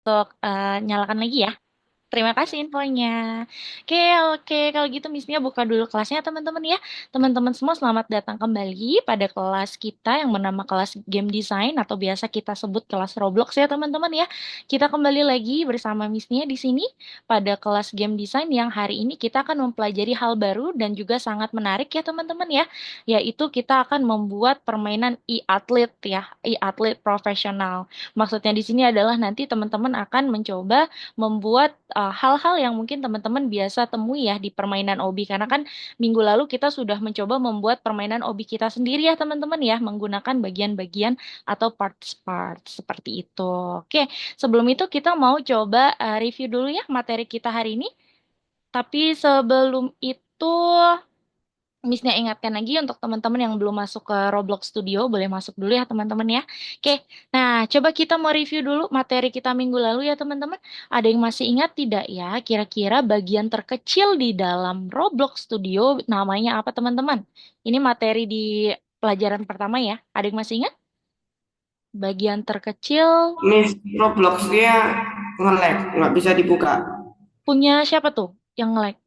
Untuk nyalakan lagi ya. Terima kasih infonya. Oke, oke. Kalau gitu Missnya buka dulu kelasnya teman-teman ya. Teman-teman semua selamat datang kembali pada kelas kita yang bernama kelas Game Design atau biasa kita sebut kelas Roblox ya teman-teman ya. Kita kembali lagi bersama Missnya di sini pada kelas Game Design yang hari ini kita akan mempelajari hal baru dan juga sangat menarik ya teman-teman ya. Yaitu kita akan membuat permainan e-athlete ya, e-athlete profesional. Maksudnya di sini adalah nanti teman-teman akan mencoba membuat hal-hal yang mungkin teman-teman biasa temui ya di permainan obi karena kan minggu lalu kita sudah mencoba membuat permainan obi kita sendiri ya teman-teman ya menggunakan bagian-bagian atau parts-parts seperti itu. Oke, sebelum itu kita mau coba review dulu ya materi kita hari ini. Tapi sebelum itu Missnya ingatkan lagi untuk teman-teman yang belum masuk ke Roblox Studio, boleh masuk dulu ya teman-teman ya. Oke, nah coba kita mau review dulu materi kita minggu lalu ya teman-teman. Ada yang masih ingat tidak ya? Kira-kira bagian terkecil di dalam Roblox Studio namanya apa teman-teman? Ini materi di pelajaran pertama ya. Ada yang masih ingat? Bagian terkecil Miss Roblox dia nge-lag, nggak bisa dibuka. punya siapa tuh yang nge-lag?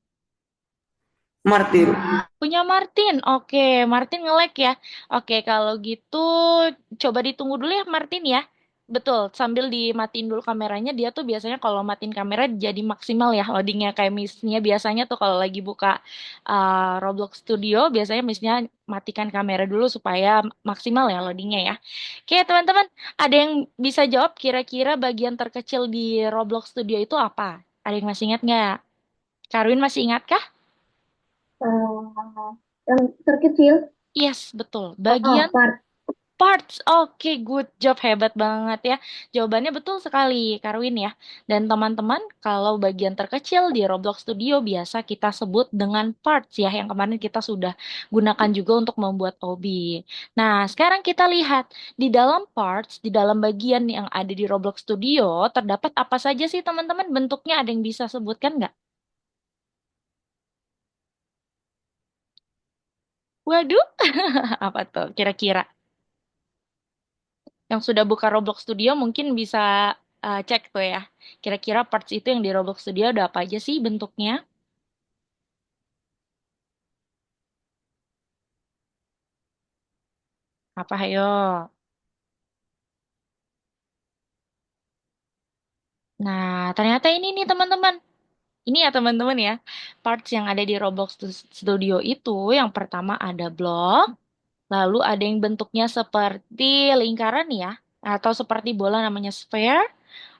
Martin. Punya Martin. Oke, Martin nge-lag ya. Oke, kalau gitu coba ditunggu dulu ya Martin ya. Betul, sambil dimatiin dulu kameranya, dia tuh biasanya kalau matiin kamera jadi maksimal ya loadingnya kayak Miss-nya biasanya tuh kalau lagi buka Roblox Studio, biasanya Miss-nya matikan kamera dulu supaya maksimal ya loadingnya ya. Oke, teman-teman, ada yang bisa jawab kira-kira bagian terkecil di Roblox Studio itu apa? Ada yang masih ingat nggak? Karwin masih ingat kah? Yang terkecil. Yes, betul. Oh, Bagian part. parts. Oke, good job. Hebat banget ya. Jawabannya betul sekali, Karwin ya. Dan teman-teman, kalau bagian terkecil di Roblox Studio biasa kita sebut dengan parts ya, yang kemarin kita sudah gunakan juga untuk membuat OB. Nah, sekarang kita lihat di dalam parts, di dalam bagian yang ada di Roblox Studio, terdapat apa saja sih teman-teman? Bentuknya ada yang bisa sebutkan nggak? Waduh, apa tuh kira-kira? Yang sudah buka Roblox Studio mungkin bisa cek tuh ya. Kira-kira parts itu yang di Roblox Studio ada apa aja sih bentuknya? Apa ayo? Nah, ternyata ini nih teman-teman. Ini ya teman-teman ya. Parts yang ada di Roblox Studio itu yang pertama ada blok, lalu ada yang bentuknya seperti lingkaran ya, atau seperti bola namanya sphere.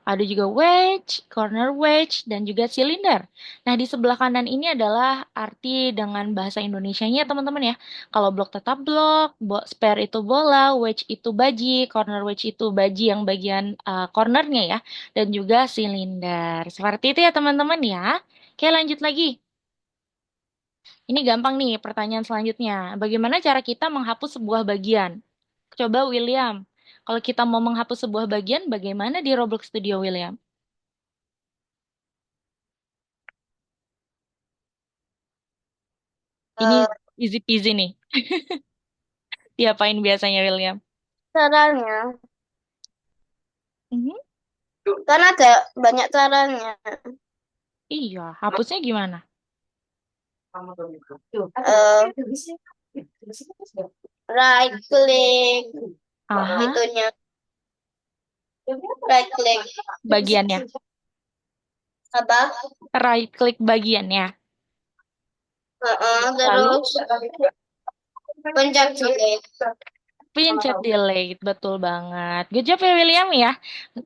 Ada juga wedge, corner wedge, dan juga silinder. Nah, di sebelah kanan ini adalah arti dengan bahasa Indonesianya, teman-teman ya. Kalau blok tetap blok, spare itu bola, wedge itu baji, corner wedge itu baji yang bagian cornernya ya, dan juga silinder. Seperti itu ya, teman-teman ya. Oke, lanjut lagi. Ini gampang nih, pertanyaan selanjutnya. Bagaimana cara kita menghapus sebuah bagian? Coba William. Kalau kita mau menghapus sebuah bagian, bagaimana di Roblox Studio, William? Ini Eh, easy peasy nih. Diapain biasanya William? Caranya, Mhm. kan ada banyak caranya. Iya, hapusnya gimana? Eh, right click, Aha, itunya, right click, bagiannya. apa? Right click bagiannya. Lalu Terus pencet delete. pencet delete, betul banget. Good job ya William ya.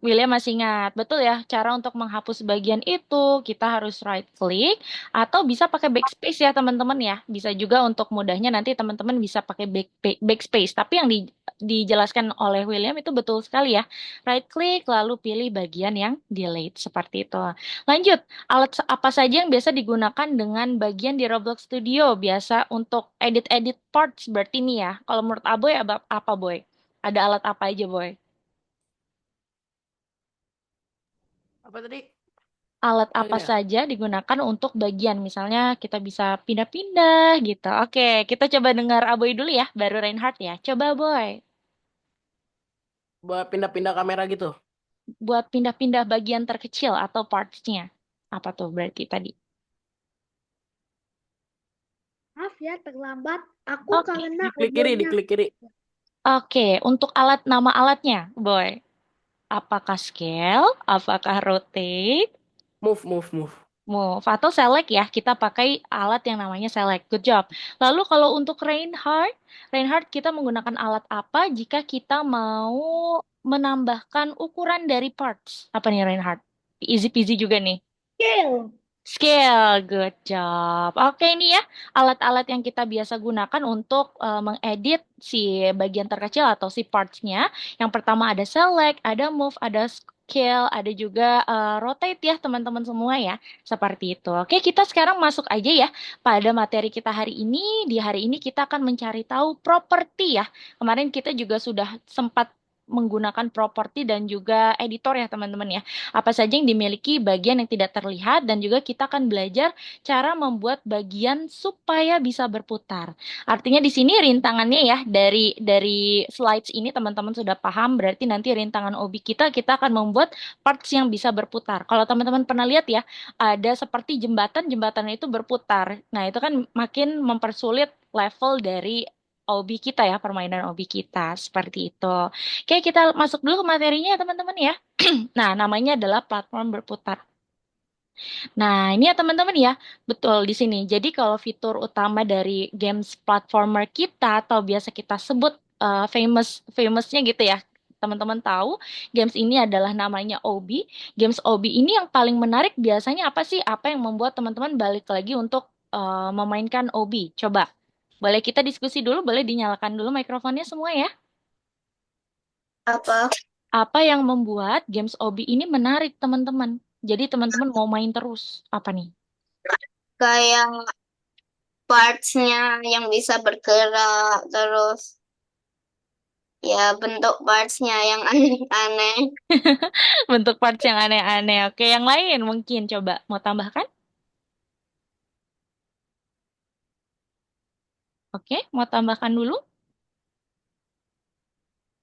William masih ingat, betul ya. Cara untuk menghapus bagian itu kita harus right click atau bisa pakai backspace ya teman-teman ya. Bisa juga untuk mudahnya nanti teman-teman bisa pakai backspace. Tapi yang dijelaskan oleh William itu betul sekali ya. Right click lalu pilih bagian yang delete seperti itu. Lanjut, alat apa saja yang biasa digunakan dengan bagian di Roblox Studio? Biasa untuk edit-edit parts berarti nih ya. Kalau menurut Aboy apa Boy? Ada alat apa aja Boy? Apa tadi? Alat apa Lagi ya? saja digunakan untuk bagian? Misalnya kita bisa pindah-pindah gitu. Oke, kita coba dengar Aboy dulu ya, baru Reinhardt ya. Coba Boy. Buat pindah-pindah kamera gitu. buat pindah-pindah bagian terkecil atau parts-nya. Apa tuh berarti tadi? Maaf ya terlambat. Aku Oke. karena Diklik kiri, audionya. diklik kiri. Oke, untuk nama alatnya, Boy. Apakah scale? Apakah rotate? Move, move, move. Move atau select ya, kita pakai alat yang namanya select. Good job. Lalu kalau untuk Reinhardt, Reinhardt kita menggunakan alat apa jika kita mau menambahkan ukuran dari parts? Apa nih Reinhardt? Easy peasy juga nih. Scale. Scale, good job. Oke, ini ya alat-alat yang kita biasa gunakan untuk mengedit si bagian terkecil atau si parts-nya. Yang pertama ada select, ada move, ada scale, ada juga rotate ya teman-teman semua ya. Seperti itu. Oke, kita sekarang masuk aja ya pada materi kita hari ini. Di hari ini kita akan mencari tahu properti ya. Kemarin kita juga sudah sempat menggunakan properti dan juga editor ya teman-teman ya. Apa saja yang dimiliki bagian yang tidak terlihat dan juga kita akan belajar cara membuat bagian supaya bisa berputar. Artinya di sini rintangannya ya dari slides ini teman-teman sudah paham berarti nanti rintangan obi kita akan membuat parts yang bisa berputar. Kalau teman-teman pernah lihat ya ada seperti jembatan itu berputar. Nah, itu kan makin mempersulit level dari obi kita ya, permainan obi kita seperti itu. Oke, kita masuk dulu ke materinya ya teman-teman ya. Nah, namanya adalah platform berputar. Nah, ini ya teman-teman ya, betul di sini. Jadi kalau fitur utama dari games platformer kita atau biasa kita sebut famousnya gitu ya, teman-teman tahu games ini adalah namanya OB. Games OB ini yang paling menarik biasanya apa sih? Apa yang membuat teman-teman balik lagi untuk memainkan OB? Coba, boleh kita diskusi dulu, boleh dinyalakan dulu mikrofonnya semua ya. Apa? Apa yang membuat games OB ini menarik teman-teman? Jadi teman-teman mau main terus. Apa nih? Kayak parts-nya yang bisa bergerak, terus ya bentuk parts-nya yang aneh-aneh. Bentuk parts yang aneh-aneh. Oke, yang lain mungkin coba mau tambahkan? Oke, mau tambahkan dulu?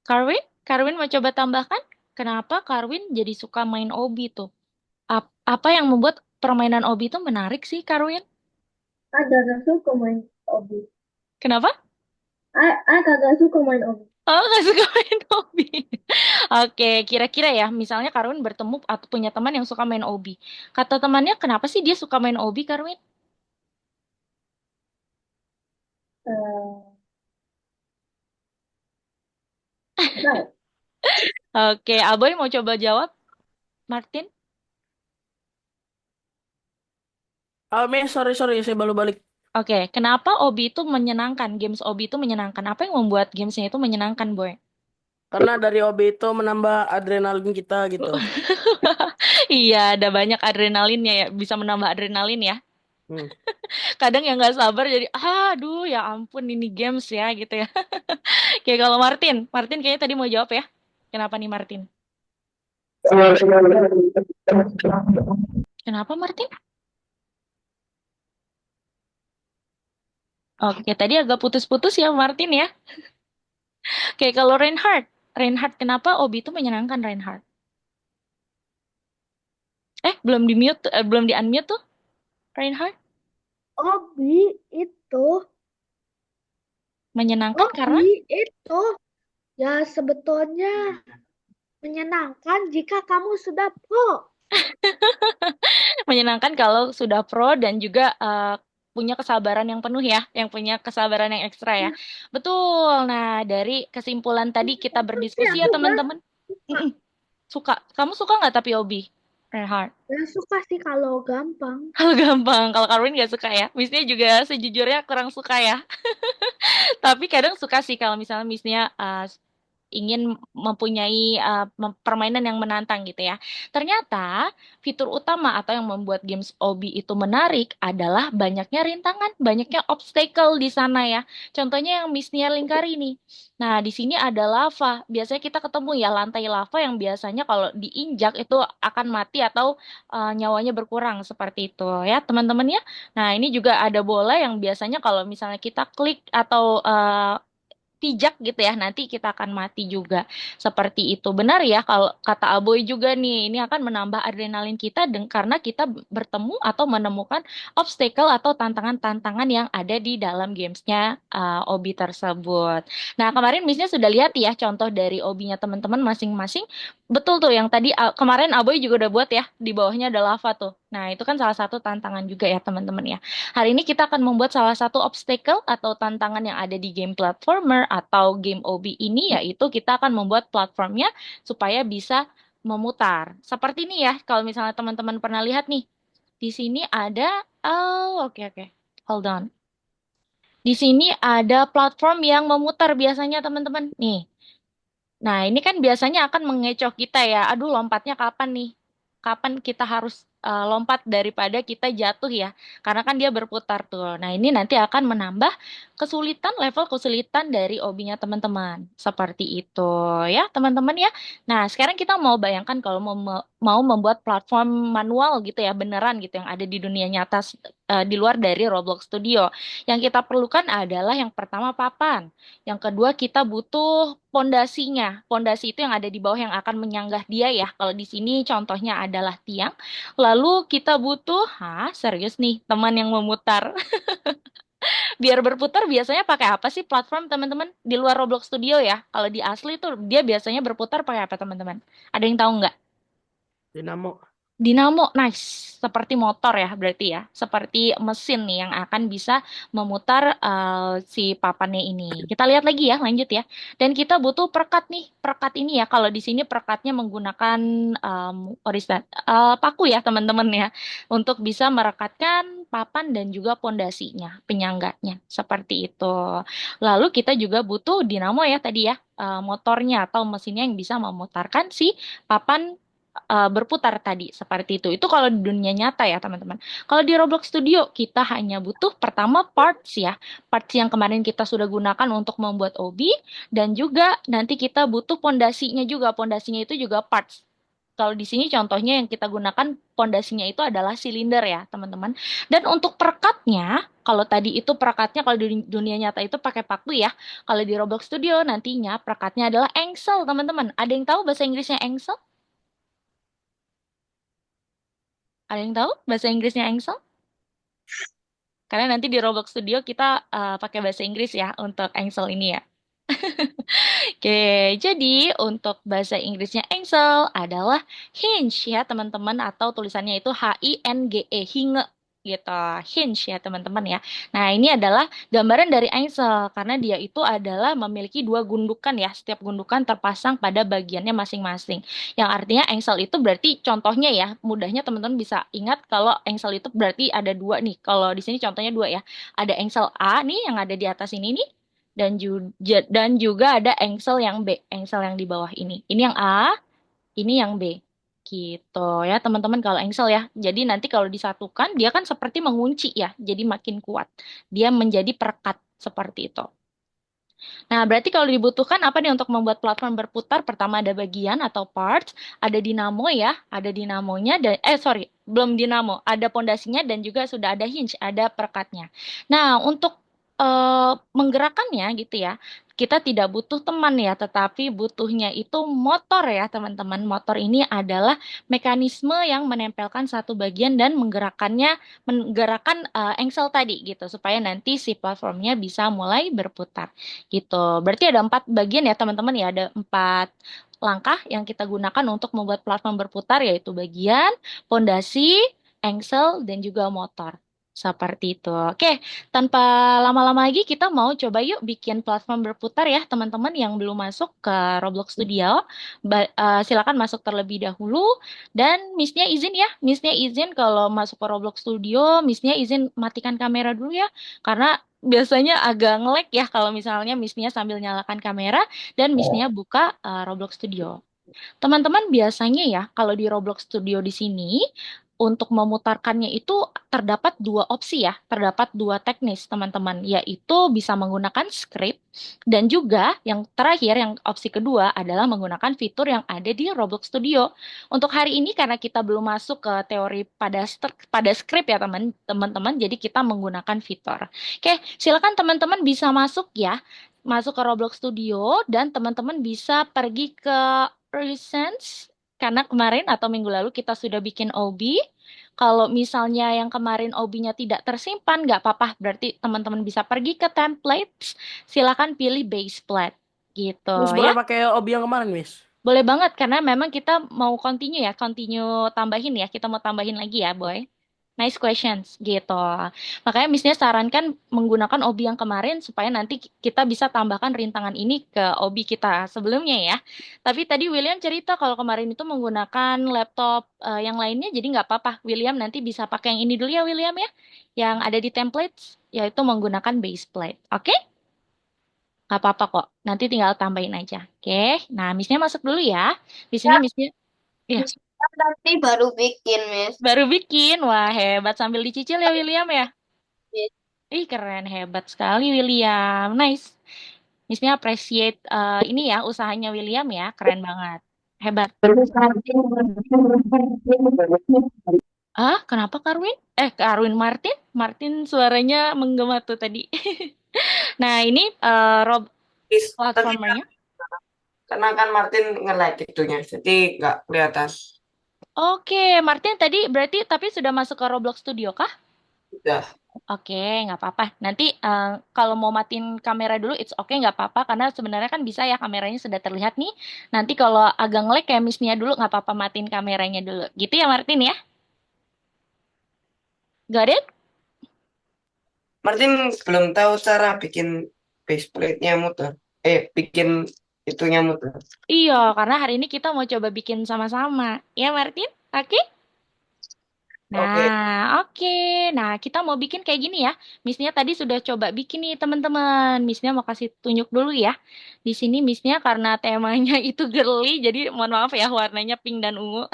Karwin? Karwin mau coba tambahkan? Kenapa Karwin jadi suka main OB tuh? Apa yang membuat permainan OB itu menarik sih, Karwin? Agak suka main obi. Kenapa? Agak suka main obi. Oh, nggak suka main OB. Oke, kira-kira ya, misalnya Karwin bertemu atau punya teman yang suka main OB. Kata temannya, kenapa sih dia suka main OB, Karwin? Eh, Nah, Oke, Aboy mau coba jawab, Martin? Sorry, saya baru balik. Oke, kenapa OB itu menyenangkan? Games OB itu menyenangkan. Apa yang membuat gamesnya itu menyenangkan, Boy? Karena dari OB itu menambah adrenalin kita gitu. Iya, ada banyak adrenalinnya ya, bisa menambah adrenalin ya. Hmm. Kadang yang nggak sabar jadi, aduh ya ampun ini games ya gitu ya. Oke, kalau Martin kayaknya tadi mau jawab ya. Kenapa nih Martin? Kenapa Martin? Oke, tadi agak putus-putus ya Martin ya. Oke, kalau Reinhardt kenapa OB itu menyenangkan Reinhardt? Belum di mute, belum di unmute tuh Reinhardt. obi itu, Menyenangkan karena obi itu ya sebetulnya menyenangkan jika kamu sudah pro. menyenangkan kalau sudah pro dan juga punya kesabaran yang penuh ya, yang punya kesabaran yang ekstra ya. Betul. Nah, dari kesimpulan tadi kita Tapi berdiskusi ya aku gak teman-teman. suka. Mm-mm. Suka. Kamu suka nggak tapi hobi? Reinhardt. Gak suka sih kalau gampang. Kalau gampang, kalau Karwin nggak suka ya. Misnya juga sejujurnya kurang suka ya. Tapi kadang suka sih kalau misalnya Misnya ingin mempunyai permainan yang menantang gitu ya. Ternyata fitur utama atau yang membuat games OB itu menarik adalah banyaknya rintangan, banyaknya obstacle di sana ya. Contohnya yang Miss Nia lingkari nih. Nah, di sini ada lava. Biasanya kita ketemu ya lantai lava yang biasanya kalau diinjak itu akan mati atau nyawanya berkurang seperti itu ya, teman-teman ya. Nah, ini juga ada bola yang biasanya kalau misalnya kita klik atau pijak gitu ya, nanti kita akan mati juga. Seperti itu. Benar ya kalau kata Aboy juga nih, ini akan menambah adrenalin kita karena kita bertemu atau menemukan obstacle atau tantangan-tantangan yang ada di dalam gamesnya Obi tersebut. Nah, kemarin Missnya sudah lihat ya contoh dari Obinya teman-teman masing-masing. Betul tuh yang tadi kemarin Aboy juga udah buat ya, di bawahnya ada lava tuh. Nah, itu kan salah satu tantangan juga ya teman-teman ya. Hari ini kita akan membuat salah satu obstacle atau tantangan yang ada di game platformer atau game OB ini, yaitu kita akan membuat platformnya supaya bisa memutar. Seperti ini ya, kalau misalnya teman-teman pernah lihat nih, di sini ada, oh oke oke, hold on. Di sini ada platform yang memutar biasanya teman-teman. Nih, nah, ini kan biasanya akan mengecoh kita ya. Aduh, lompatnya kapan nih? Kapan kita harus lompat daripada kita jatuh ya? Karena kan dia berputar tuh. Nah, ini nanti akan menambah kesulitan, level kesulitan dari obinya teman-teman. Seperti itu ya, teman-teman ya. Nah, sekarang kita mau bayangkan kalau mau membuat platform manual gitu ya, beneran gitu yang ada di dunia nyata di luar dari Roblox Studio. Yang kita perlukan adalah yang pertama papan. Yang kedua, kita butuh pondasinya. Pondasi itu yang ada di bawah yang akan menyanggah dia ya. Kalau di sini contohnya adalah tiang. Lalu kita butuh, serius nih, teman yang memutar. Biar berputar biasanya pakai apa sih platform teman-teman di luar Roblox Studio ya? Kalau di asli tuh dia biasanya berputar pakai apa teman-teman? Ada yang tahu nggak? Dinamo. Dinamo, nice. Seperti motor ya berarti ya. Seperti mesin nih yang akan bisa memutar si papannya ini. Kita lihat lagi ya, lanjut ya. Dan kita butuh perekat nih. Perekat ini ya, kalau di sini perekatnya menggunakan paku ya teman-teman ya. Untuk bisa merekatkan papan dan juga pondasinya, penyangganya. Seperti itu. Lalu kita juga butuh dinamo ya tadi ya. Motornya atau mesinnya yang bisa memutarkan si papan berputar tadi seperti itu. Itu kalau di dunia nyata ya teman-teman. Kalau di Roblox Studio kita hanya butuh pertama parts ya, parts yang kemarin kita sudah gunakan untuk membuat obi dan juga nanti kita butuh pondasinya juga. Pondasinya itu juga parts. Kalau di sini contohnya yang kita gunakan pondasinya itu adalah silinder ya teman-teman. Dan untuk perekatnya, kalau tadi itu perekatnya kalau di dunia nyata itu pakai paku ya. Kalau di Roblox Studio nantinya perekatnya adalah engsel teman-teman. Ada yang tahu bahasa Inggrisnya engsel? Ada yang tahu bahasa Inggrisnya Engsel? Karena nanti di Roblox Studio kita pakai bahasa Inggris ya untuk Engsel ini ya. Oke, jadi untuk bahasa Inggrisnya Engsel adalah hinge ya teman-teman atau tulisannya itu H-I-N-G-E, hinge gitu. Hinge ya teman-teman ya. Nah, ini adalah gambaran dari Engsel karena dia itu adalah memiliki dua gundukan ya. Setiap gundukan terpasang pada bagiannya masing-masing. Yang artinya Engsel itu berarti contohnya ya, mudahnya teman-teman bisa ingat kalau Engsel itu berarti ada dua nih. Kalau di sini contohnya dua ya. Ada Engsel A nih yang ada di atas ini nih dan juga ada engsel yang B, engsel yang di bawah ini. Ini yang A, ini yang B. Gitu ya, teman-teman kalau engsel ya. Jadi nanti kalau disatukan dia kan seperti mengunci ya, jadi makin kuat. Dia menjadi perekat seperti itu. Nah, berarti kalau dibutuhkan apa nih untuk membuat platform berputar? Pertama ada bagian atau parts, ada dinamo ya, ada dinamonya dan sorry, belum dinamo, ada pondasinya dan juga sudah ada hinge, ada perekatnya. Nah, untuk menggerakkannya gitu ya, kita tidak butuh teman ya, tetapi butuhnya itu motor ya, teman-teman. Motor ini adalah mekanisme yang menempelkan satu bagian dan menggerakkan engsel tadi gitu, supaya nanti si platformnya bisa mulai berputar gitu. Berarti ada 4 bagian ya teman-teman ya, ada 4 langkah yang kita gunakan untuk membuat platform berputar yaitu bagian, pondasi, engsel, dan juga motor. Seperti itu. Oke, tanpa lama-lama lagi kita mau coba yuk bikin platform berputar ya teman-teman yang belum masuk ke Roblox Studio. Silakan masuk terlebih dahulu dan Missnya izin ya. Missnya izin kalau masuk ke Roblox Studio, Missnya izin matikan kamera dulu ya. Karena biasanya agak nge-lag ya kalau misalnya Missnya sambil nyalakan kamera dan Missnya buka Roblox Studio. Teman-teman biasanya ya kalau di Roblox Studio di sini untuk memutarkannya itu terdapat dua opsi ya, terdapat dua teknis teman-teman, yaitu bisa menggunakan script dan juga yang terakhir yang opsi kedua adalah menggunakan fitur yang ada di Roblox Studio. Untuk hari ini karena kita belum masuk ke teori pada script ya teman-teman, jadi kita menggunakan fitur. Oke, silakan teman-teman bisa masuk ya. masuk ke Roblox Studio dan teman-teman bisa pergi ke Recents karena kemarin atau minggu lalu kita sudah bikin OB. Kalau misalnya yang kemarin OB-nya tidak tersimpan, nggak apa-apa. Berarti teman-teman bisa pergi ke templates, silakan pilih base plate gitu Miss ya. boleh pakai obi yang kemarin, Miss? Boleh banget karena memang kita mau continue ya, continue tambahin ya. Kita mau tambahin lagi ya, Boy. Nice questions gitu. Makanya misalnya sarankan menggunakan OB yang kemarin supaya nanti kita bisa tambahkan rintangan ini ke OB kita sebelumnya ya. Tapi tadi William cerita kalau kemarin itu menggunakan laptop yang lainnya, jadi nggak apa-apa. William nanti bisa pakai yang ini dulu ya William ya, yang ada di templates, yaitu menggunakan base plate. Oke? Nggak apa-apa kok. Nanti tinggal tambahin aja. Oke? Nah, Missnya masuk dulu ya. Di sini Missnya, ya, Nanti baru bikin, Miss. baru bikin. Wah, hebat. Sambil dicicil ya William ya. Ih, keren. Hebat sekali William. Nice. Missnya appreciate ini ya, usahanya William ya. Keren banget. Hebat. Ah, kenapa Karwin? Karwin Martin? Martin suaranya menggema tuh tadi. Nah, ini Rob Miss, tadi platformernya. karena kan Martin nge-like itunya, jadi nggak kelihatan. Oke, Martin tadi berarti tapi sudah masuk ke Roblox Studio kah? Udah. Oke, nggak apa-apa. Nanti kalau mau matiin kamera dulu, it's okay, nggak apa-apa. Karena sebenarnya kan bisa ya kameranya sudah terlihat nih. Nanti kalau agak nge-lag kayak Miss Nia dulu, nggak apa-apa matiin kameranya dulu. Gitu ya Martin ya? Got it? Martin belum tahu cara bikin faceplate-nya muter. Bikin itunya muter. Iya, karena hari ini kita mau coba bikin sama-sama. Ya Martin? Oke? Oke. Nah, oke. Nah, kita mau bikin kayak gini ya. Missnya tadi sudah coba bikin nih, teman-teman. Missnya mau kasih tunjuk dulu ya. Di sini Missnya karena temanya itu girly, jadi mohon maaf ya warnanya pink dan ungu.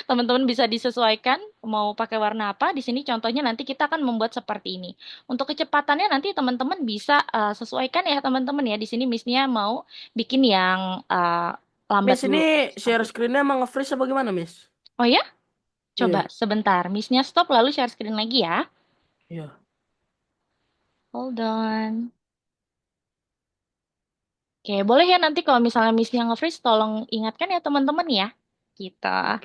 Teman-teman bisa disesuaikan mau pakai warna apa. Di sini contohnya nanti kita akan membuat seperti ini. Untuk kecepatannya nanti teman-teman bisa sesuaikan ya, teman-teman ya. Di sini Missnya mau bikin yang lambat Miss dulu. ini Seperti share itu. screen-nya emang nge-freeze apa gimana, Miss? Oh ya? Coba Iya, sebentar. Missnya stop lalu share screen lagi ya. iya. Hold on. Oke, boleh ya nanti kalau misalnya Missnya nge-freeze, tolong ingatkan ya teman-teman ya. Kita.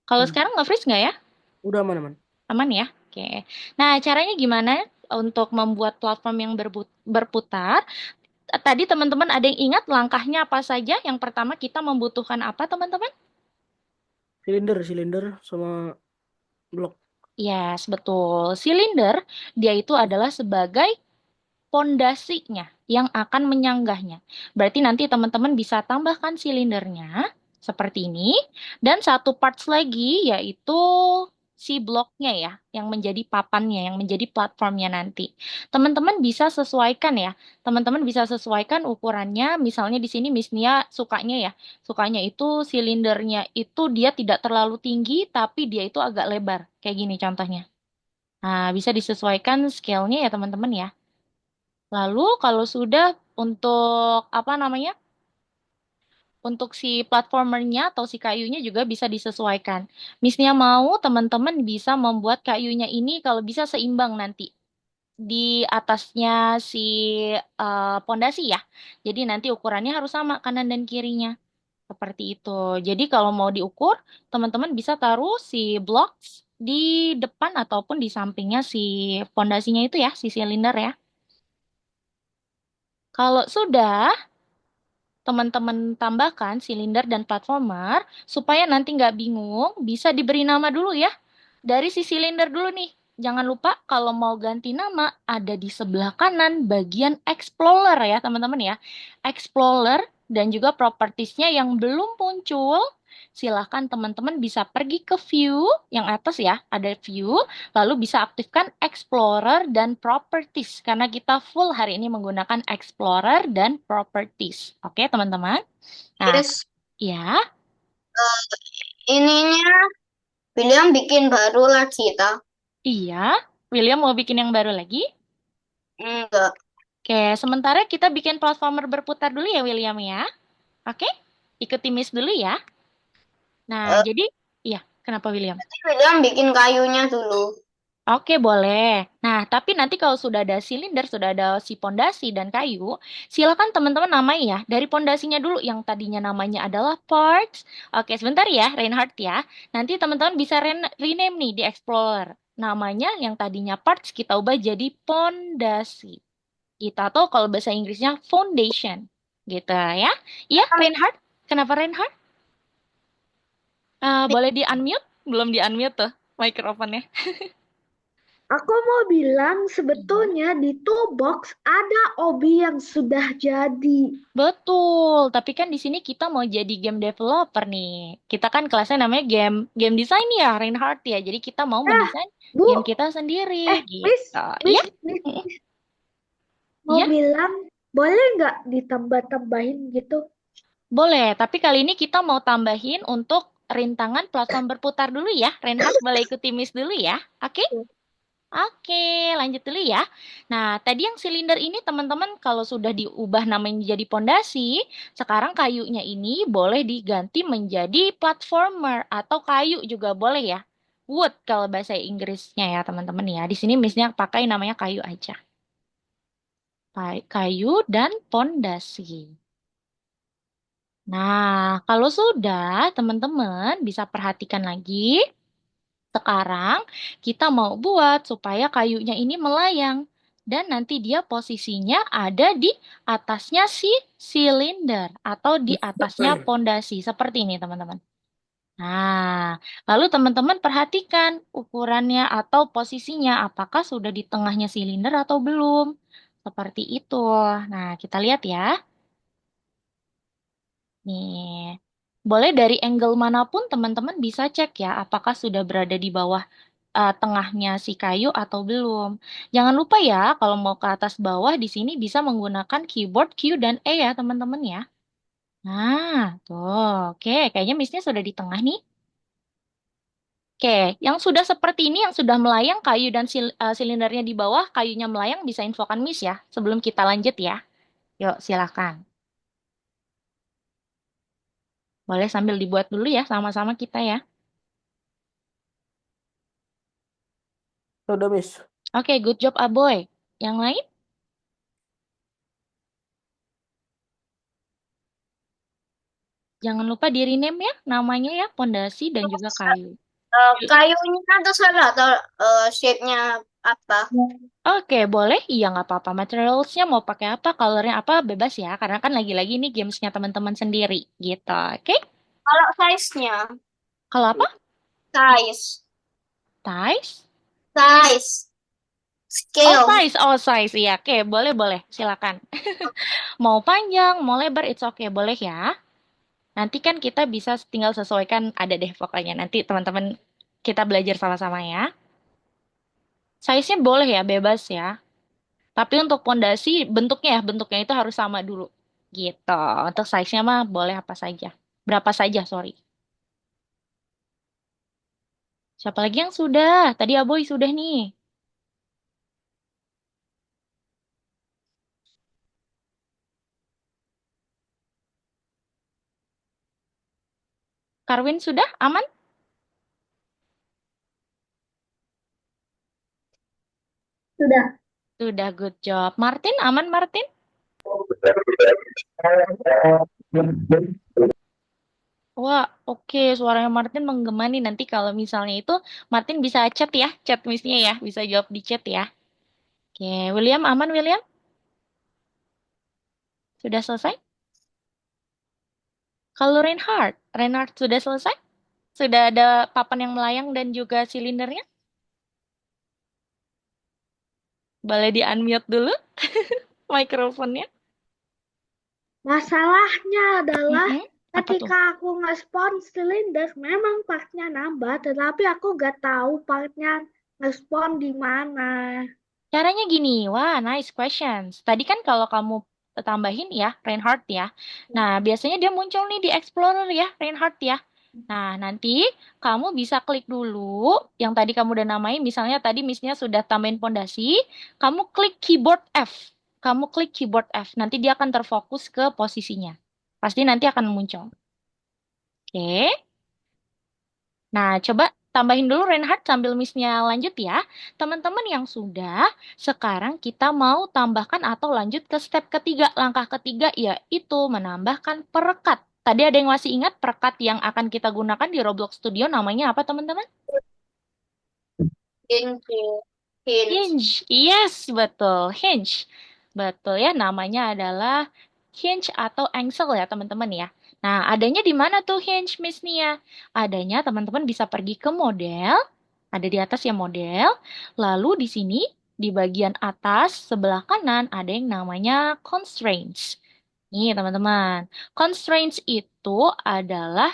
Kalau Hmm. sekarang nge-freeze nggak ya? Udah aman-aman. Aman ya? Oke. Nah, caranya gimana untuk membuat platform yang berputar? Tadi teman-teman ada yang ingat langkahnya apa saja? Yang pertama kita membutuhkan apa teman-teman? Silinder sama blok. Yes, betul. Silinder, dia itu adalah sebagai pondasinya yang akan menyanggahnya. Berarti nanti teman-teman bisa tambahkan silindernya seperti ini dan satu parts lagi yaitu si bloknya ya yang menjadi papannya, yang menjadi platformnya nanti. Teman-teman bisa sesuaikan ya. Teman-teman bisa sesuaikan ukurannya. Misalnya di sini Miss Nia sukanya ya. Sukanya itu silindernya itu dia tidak terlalu tinggi tapi dia itu agak lebar. Kayak gini contohnya. Nah, bisa disesuaikan scale-nya ya teman-teman ya. Lalu kalau sudah untuk apa namanya? Untuk si platformernya atau si kayunya juga bisa disesuaikan. Misnya mau teman-teman bisa membuat kayunya ini kalau bisa seimbang nanti di atasnya si pondasi ya. Jadi nanti ukurannya harus sama kanan dan kirinya. Seperti itu. Jadi kalau mau diukur, teman-teman bisa taruh si blocks di depan ataupun di sampingnya si pondasinya itu ya, si silinder ya. Kalau sudah, teman-teman tambahkan silinder dan platformer supaya nanti nggak bingung, bisa diberi nama dulu ya. Dari si silinder dulu nih. Jangan lupa kalau mau ganti nama ada di sebelah kanan bagian Explorer ya teman-teman ya. Explorer dan juga propertiesnya yang belum muncul. Silahkan teman-teman bisa pergi ke view yang atas ya, ada view, lalu bisa aktifkan Explorer dan Properties karena kita full hari ini menggunakan Explorer dan Properties. Oke, teman-teman. Nah, Terus ya, ininya William bikin baru lagi tak? iya. William mau bikin yang baru lagi? Enggak. Oke, sementara kita bikin platformer berputar dulu ya, William ya. Oke, ikuti Miss dulu ya. Nah, Eh, jadi, iya, kenapa William? William bikin kayunya dulu. Oke, boleh. Nah, tapi nanti kalau sudah ada silinder, sudah ada si pondasi dan kayu, silakan teman-teman namai ya. Dari pondasinya dulu yang tadinya namanya adalah parts. Oke, sebentar ya, Reinhardt ya. Nanti teman-teman bisa rename nih di Explorer. Namanya yang tadinya parts kita ubah jadi pondasi. Gitu. Atau kalau bahasa Inggrisnya foundation. Gitu ya. Iya, Reinhardt. Kenapa Reinhardt? Boleh di-unmute? Belum di-unmute tuh mikrofonnya. Aku mau bilang sebetulnya di Toolbox ada obi yang sudah jadi. Betul, tapi kan di sini kita mau jadi game developer nih. Kita kan kelasnya namanya game game design ya, Reinhardt ya. Jadi kita mau Eh, mendesain Bu, game kita sendiri Miss, gitu. Iya? Miss, Miss, Mm-mm. mau Iya, bilang boleh nggak ditambah-tambahin gitu? boleh. Tapi kali ini kita mau tambahin untuk rintangan platform berputar dulu ya. Reinhardt boleh ikuti Miss dulu ya. Oke? Oke, lanjut dulu ya. Nah, tadi yang silinder ini teman-teman kalau sudah diubah namanya jadi pondasi, sekarang kayunya ini boleh diganti menjadi platformer atau kayu juga boleh ya. Wood kalau bahasa Inggrisnya ya teman-teman ya. Di sini misalnya pakai namanya kayu aja. Kayu dan pondasi. Nah, kalau sudah teman-teman bisa perhatikan lagi. Sekarang kita mau buat supaya kayunya ini melayang dan nanti dia posisinya ada di atasnya si silinder atau di atasnya pondasi seperti ini teman-teman. Nah, lalu teman-teman perhatikan ukurannya atau posisinya apakah sudah di tengahnya silinder atau belum. Seperti itu. Nah, kita lihat ya. Nih, boleh dari angle manapun teman-teman bisa cek ya, apakah sudah berada di bawah tengahnya si kayu atau belum. Jangan lupa ya, kalau mau ke atas bawah di sini bisa menggunakan keyboard Q dan E ya teman-teman ya. Nah, tuh, oke, kayaknya missnya sudah di tengah nih. Oke, yang sudah seperti ini, yang sudah melayang kayu dan silindernya di bawah, kayunya melayang bisa infokan miss ya, sebelum kita lanjut ya. Yuk, silakan. Boleh sambil dibuat dulu ya, sama-sama kita ya. Sudah, Miss. Oke, good job Aboy. Yang lain? Jangan lupa di rename ya, namanya ya, pondasi dan juga kayu. Kayunya tuh saya nggak tahu shape-nya apa. Oke, boleh. Iya, nggak apa-apa. Materialsnya mau pakai apa, colornya apa, bebas ya. Karena kan lagi-lagi ini gamesnya teman-teman sendiri, gitu. Oke? Kalau size-nya, Kalau apa? size, Size? size, Oh, scale. size. Oh, size. Iya, oke. Boleh, boleh. Silakan. Mau panjang, mau lebar, it's okay. Boleh ya. Nanti kan kita bisa tinggal sesuaikan, ada deh pokoknya. Nanti teman-teman kita belajar sama-sama ya. Size-nya boleh ya, bebas ya. Tapi untuk pondasi bentuknya itu harus sama dulu. Gitu. Untuk size-nya mah boleh apa saja. Berapa saja, sorry. Siapa lagi yang sudah? Tadi Aboy sudah nih. Karwin sudah? Aman? Sudah. Sudah, good job. Martin, aman Martin? Wah, oke. Suaranya Martin menggema nih. Nanti kalau misalnya itu, Martin bisa chat ya. Chat miss-nya ya. Bisa jawab di chat ya. Oke, William aman William? Sudah selesai? Kalau Reinhardt sudah selesai? Sudah ada papan yang melayang dan juga silindernya? Boleh di-unmute dulu mikrofonnya. Masalahnya adalah Mm-mm. Apa tuh? ketika aku nge-spawn silinder, memang partnya nambah, tetapi aku nggak tahu partnya nge-spawn di mana. Caranya gini, wah nice questions. Tadi kan kalau kamu tambahin ya, Reinhardt ya. Nah, biasanya dia muncul nih di Explorer ya, Reinhardt ya. Nah, nanti kamu bisa klik dulu yang tadi kamu udah namain, misalnya tadi misalnya sudah tambahin pondasi, kamu klik keyboard F. Kamu klik keyboard F, nanti dia akan terfokus ke posisinya. Pasti nanti akan muncul. Oke. Nah, coba tambahin dulu Reinhard sambil Miss-nya lanjut ya. Teman-teman yang sudah, sekarang kita mau tambahkan atau lanjut ke step ketiga. Langkah ketiga yaitu menambahkan perekat. Tadi ada yang masih ingat perekat yang akan kita gunakan di Roblox Studio namanya apa teman-teman? Hinge. Hinge. Hinge. Yes, betul. Hinge. Betul ya, namanya adalah Hinge atau Engsel ya teman-teman ya. Nah, adanya di mana tuh Hinge, Miss Nia? Adanya teman-teman bisa pergi ke model, ada di atas ya model. Lalu di sini, di bagian atas sebelah kanan ada yang namanya constraints. Nih teman-teman, constraints itu adalah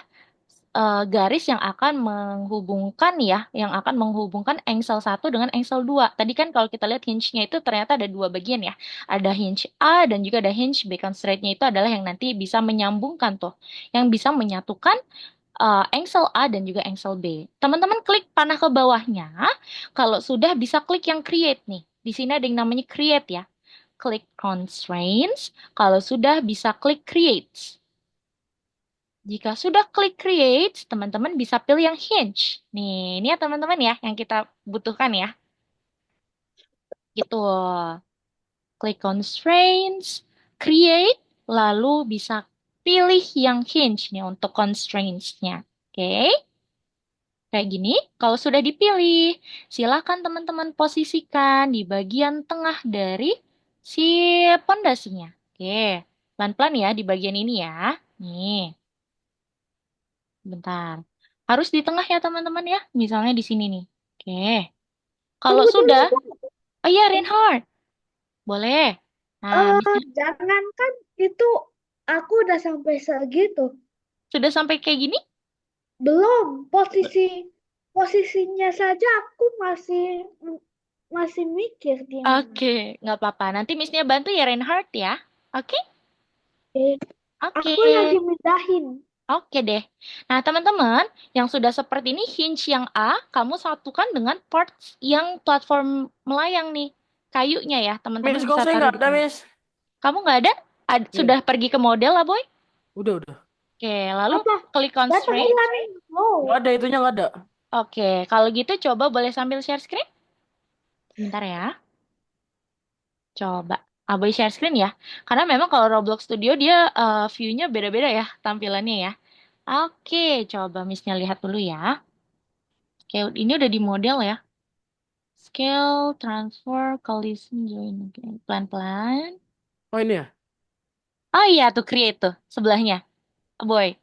garis yang akan menghubungkan ya, yang akan menghubungkan engsel satu dengan engsel 2. Tadi kan kalau kita lihat hinge-nya itu ternyata ada dua bagian ya. Ada hinge A dan juga ada hinge B. Constraint-nya itu adalah yang nanti bisa menyambungkan tuh, yang bisa menyatukan engsel A dan juga engsel B. Teman-teman klik panah ke bawahnya, kalau sudah bisa klik yang create nih. Di sini ada yang namanya create ya. Klik constraints, kalau sudah bisa klik create. Jika sudah klik create, teman-teman bisa pilih yang hinge. Nih, ini ya teman-teman ya, yang kita butuhkan ya. Gitu. Klik constraints, create, lalu bisa pilih yang hinge nih untuk constraints-nya. Oke? Kayak gini, kalau sudah dipilih, silakan teman-teman posisikan di bagian tengah dari si pondasinya. Oke, pelan-pelan ya di bagian ini ya. Nih. Bentar. Harus di tengah ya teman-teman ya. Misalnya di sini nih. Oke. Kalau Tunggu, sudah, tunggu. oh iya Reinhard. Boleh. Nah, Jangankan itu, aku udah sampai segitu. sudah sampai kayak gini? Belum, posisinya saja aku masih mikir gimana. Oke, nggak apa-apa. Nanti Miss-nya bantu ya Reinhard ya. Oke? Eh, Oke. Aku lagi mindahin. Oke deh. Nah, teman-teman, yang sudah seperti ini hinge yang A, kamu satukan dengan parts yang platform melayang nih. Kayunya ya, teman-teman Miss, kok bisa saya taruh nggak di ada, sini. Miss? Kamu nggak ada? Iya, Sudah pergi ke model lah, Boy? udah. Oke, lalu Apa? klik Data constraint. hilang. Oh, Nggak ada, itunya nggak ada. Oke, kalau gitu coba boleh sambil share screen? Bentar ya. Coba. Boleh share screen ya. Karena memang kalau Roblox Studio dia view-nya beda-beda ya tampilannya ya. Oke, coba Miss-nya lihat dulu ya. Oke, ini udah di model ya. Scale, transfer, collision, join. Oke, pelan-pelan. Oh, ini ya? Oh iya tuh create tuh sebelahnya. Boy,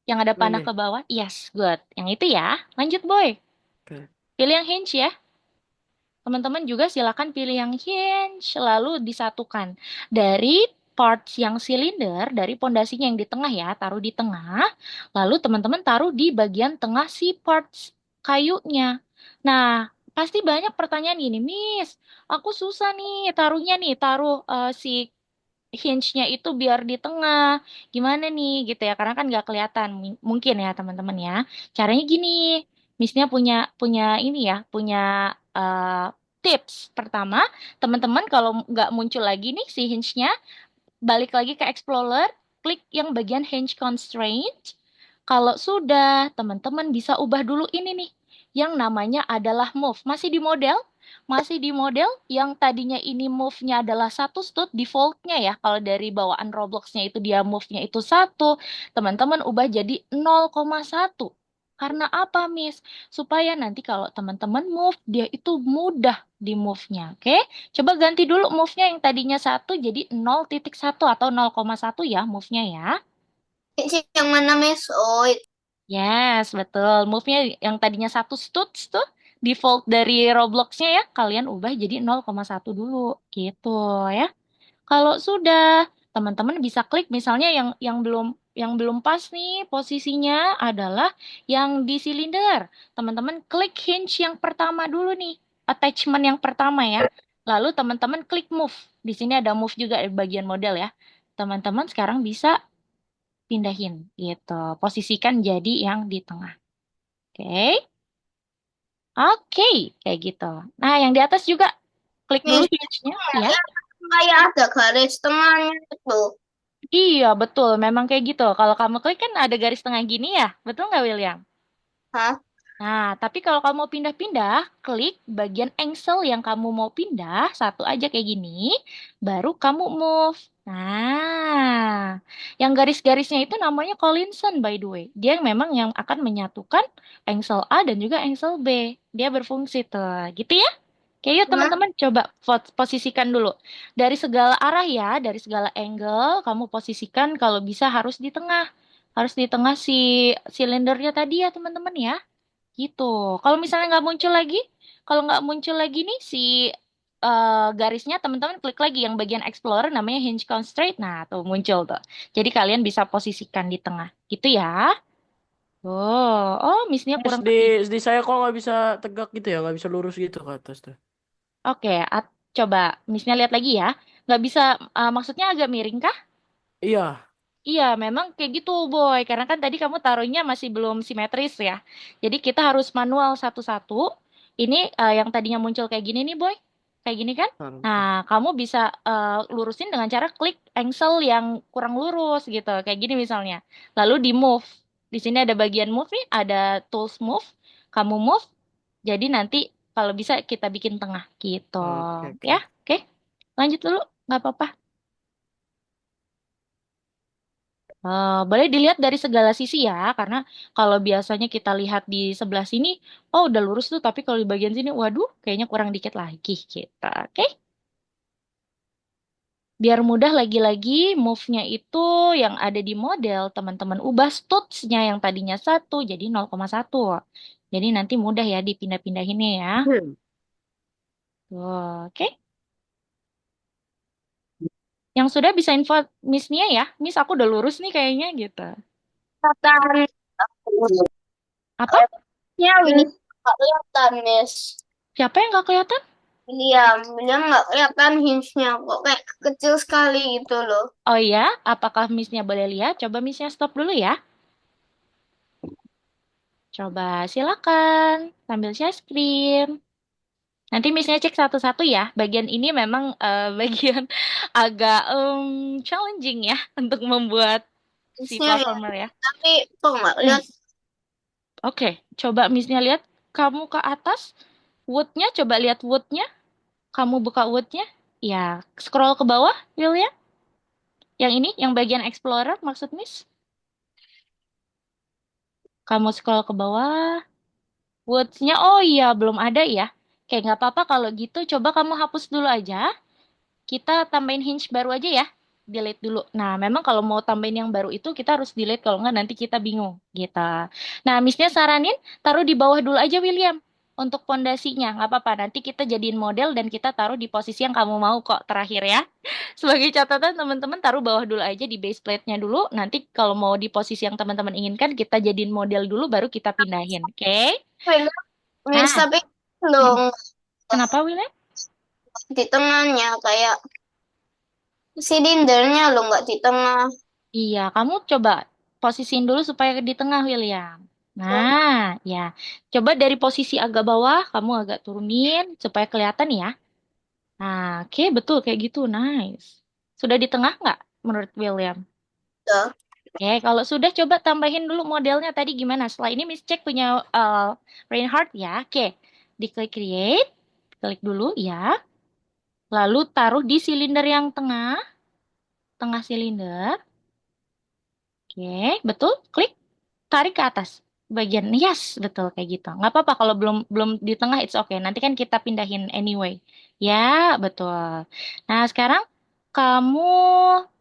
yang ada Oh, panah ini. ke bawah. Yes, good. Yang itu ya. Lanjut, Boy. Oke. Pilih yang hinge ya. Teman-teman juga silakan pilih yang hinge, lalu disatukan. Dari parts yang silinder, dari pondasinya yang di tengah ya, taruh di tengah. Lalu teman-teman taruh di bagian tengah si parts kayunya. Nah, pasti banyak pertanyaan gini, Miss, aku susah nih taruhnya nih, taruh si hinge-nya itu biar di tengah. Gimana nih gitu ya? Karena kan nggak kelihatan mungkin ya teman-teman ya. Caranya gini, Miss-nya punya punya ini ya, punya tips. Pertama, teman-teman kalau nggak muncul lagi nih si hinge-nya, balik lagi ke Explorer, klik yang bagian hinge constraint. Kalau sudah, teman-teman bisa ubah dulu ini nih, yang namanya adalah move. Masih di model yang tadinya ini move-nya adalah satu stud, default-nya ya, kalau dari bawaan Roblox-nya itu dia move-nya itu satu, teman-teman ubah jadi 0,1. Karena apa, Miss? Supaya nanti kalau teman-teman move, dia itu mudah di move-nya, oke? Coba ganti dulu move-nya yang tadinya satu jadi 0,1 atau 0,1 ya move-nya ya. Hinge yang mana, Miss? Oh, itu. Yes, betul. Move-nya yang tadinya satu studs tuh default dari Roblox-nya ya, kalian ubah jadi 0,1 dulu gitu ya. Kalau sudah, teman-teman bisa klik misalnya yang belum pas nih posisinya adalah yang di silinder. Teman-teman klik hinge yang pertama dulu nih, attachment yang pertama ya. Lalu teman-teman klik move. Di sini ada move juga di bagian model ya. Teman-teman sekarang bisa pindahin gitu. Posisikan jadi yang di tengah. Oke. Oke, kayak gitu. Nah, yang di atas juga klik dulu Miss, hinge-nya ya. ya, kayak ada garis tengahnya itu. Iya, betul. Memang kayak gitu. Kalau kamu klik kan ada garis tengah gini ya. Betul nggak, William? Hah? Nah, tapi kalau kamu mau pindah-pindah, klik bagian engsel yang kamu mau pindah, satu aja kayak gini, baru kamu move. Nah, yang garis-garisnya itu namanya Collinson by the way. Dia memang yang akan menyatukan engsel A dan juga engsel B. Dia berfungsi tuh, gitu ya. Oke, yuk Nah, teman-teman coba posisikan dulu. Dari segala arah ya, dari segala angle, kamu posisikan kalau bisa harus di tengah. Harus di tengah si silindernya tadi ya teman-teman ya. Gitu. Kalau misalnya nggak muncul lagi, kalau nggak muncul lagi nih si garisnya, teman-teman klik lagi yang bagian Explorer namanya Hinge Constraint. Nah, tuh muncul tuh. Jadi kalian bisa posisikan di tengah. Gitu ya. Oh, Miss-nya Miss, kurang di ngerti. di saya kok nggak bisa tegak gitu ya, nggak bisa lurus gitu ke atas tuh. Oke, coba Miss-nya lihat lagi ya. Nggak bisa, maksudnya agak miring kah? Iya. Iya, memang kayak gitu, Boy. Karena kan tadi kamu taruhnya masih belum simetris ya. Jadi kita harus manual satu-satu. Ini yang tadinya muncul kayak gini nih, Boy. Kayak gini kan? Nah, Mantap. kamu bisa lurusin dengan cara klik engsel yang kurang lurus gitu. Kayak gini misalnya. Lalu di move. Di sini ada bagian move nih, ada tools move. Kamu move. Jadi nanti kalau bisa kita bikin tengah gitu. Oke, Ya, oke. oke. Lanjut dulu, nggak apa-apa. Boleh dilihat dari segala sisi ya, karena kalau biasanya kita lihat di sebelah sini, oh udah lurus tuh, tapi kalau di bagian sini, waduh, kayaknya kurang dikit lagi kita. Oke, biar mudah lagi-lagi move-nya itu yang ada di model, teman-teman ubah studs-nya yang tadinya 1 jadi 0,1. Jadi nanti mudah ya dipindah-pindahinnya ya. Hmm. Tuh, oke. Yang sudah bisa info Miss-nya ya, Miss aku udah lurus nih kayaknya gitu. kelihatan Apa? ya ini nggak kelihatan, Miss. Siapa yang nggak kelihatan? William nggak kelihatan hinge-nya kok kayak kecil sekali gitu loh. Oh iya, apakah Miss-nya boleh lihat? Coba Miss-nya stop dulu ya. Coba silakan sambil share screen. Nanti Miss-nya cek satu-satu ya. Bagian ini memang bagian agak challenging ya untuk membuat si Hinge-nya ya, platformer ya. tapi kok nggak Hmm. lihat. Oke, coba Miss-nya lihat. Kamu ke atas, wood-nya, coba lihat wood-nya. Kamu buka wood-nya. Ya, scroll ke bawah, Will ya. Yang ini, yang bagian Explorer maksud Miss. Kamu scroll ke bawah. Words-nya, oh iya, belum ada ya. Oke, nggak apa-apa kalau gitu. Coba kamu hapus dulu aja. Kita tambahin hinge baru aja ya. Delete dulu. Nah, memang kalau mau tambahin yang baru itu kita harus delete. Kalau nggak nanti kita bingung. Gitu. Nah, Miss-nya saranin taruh di bawah dulu aja, William. Untuk pondasinya. Nggak apa-apa. Nanti kita jadiin model dan kita taruh di posisi yang kamu mau kok terakhir ya. Sebagai catatan, teman-teman taruh bawah dulu aja di base plate-nya dulu. Nanti kalau mau di posisi yang teman-teman inginkan, kita jadiin model dulu baru kita pindahin. Oke? William, Miss, Nah, tapi mm-mm. belum Kenapa, William? di tengahnya kayak silindernya lo nggak di tengah. Iya, kamu coba posisiin dulu supaya di tengah, William. Oh, Nah, ya. Coba dari posisi agak bawah, kamu agak turunin supaya kelihatan ya. Nah, oke, betul kayak gitu. Nice. Sudah di tengah nggak menurut William? udah. Oke, kalau sudah coba tambahin dulu modelnya tadi gimana. Setelah ini Miss cek punya Reinhardt ya. Oke, diklik create, klik dulu ya. Lalu taruh di silinder yang tengah, tengah silinder. Oke, betul. Klik, tarik ke atas. Bagian yes, betul kayak gitu. Nggak apa-apa kalau belum belum di tengah, it's okay. Nanti kan kita pindahin anyway. Ya, betul. Nah, sekarang kamu,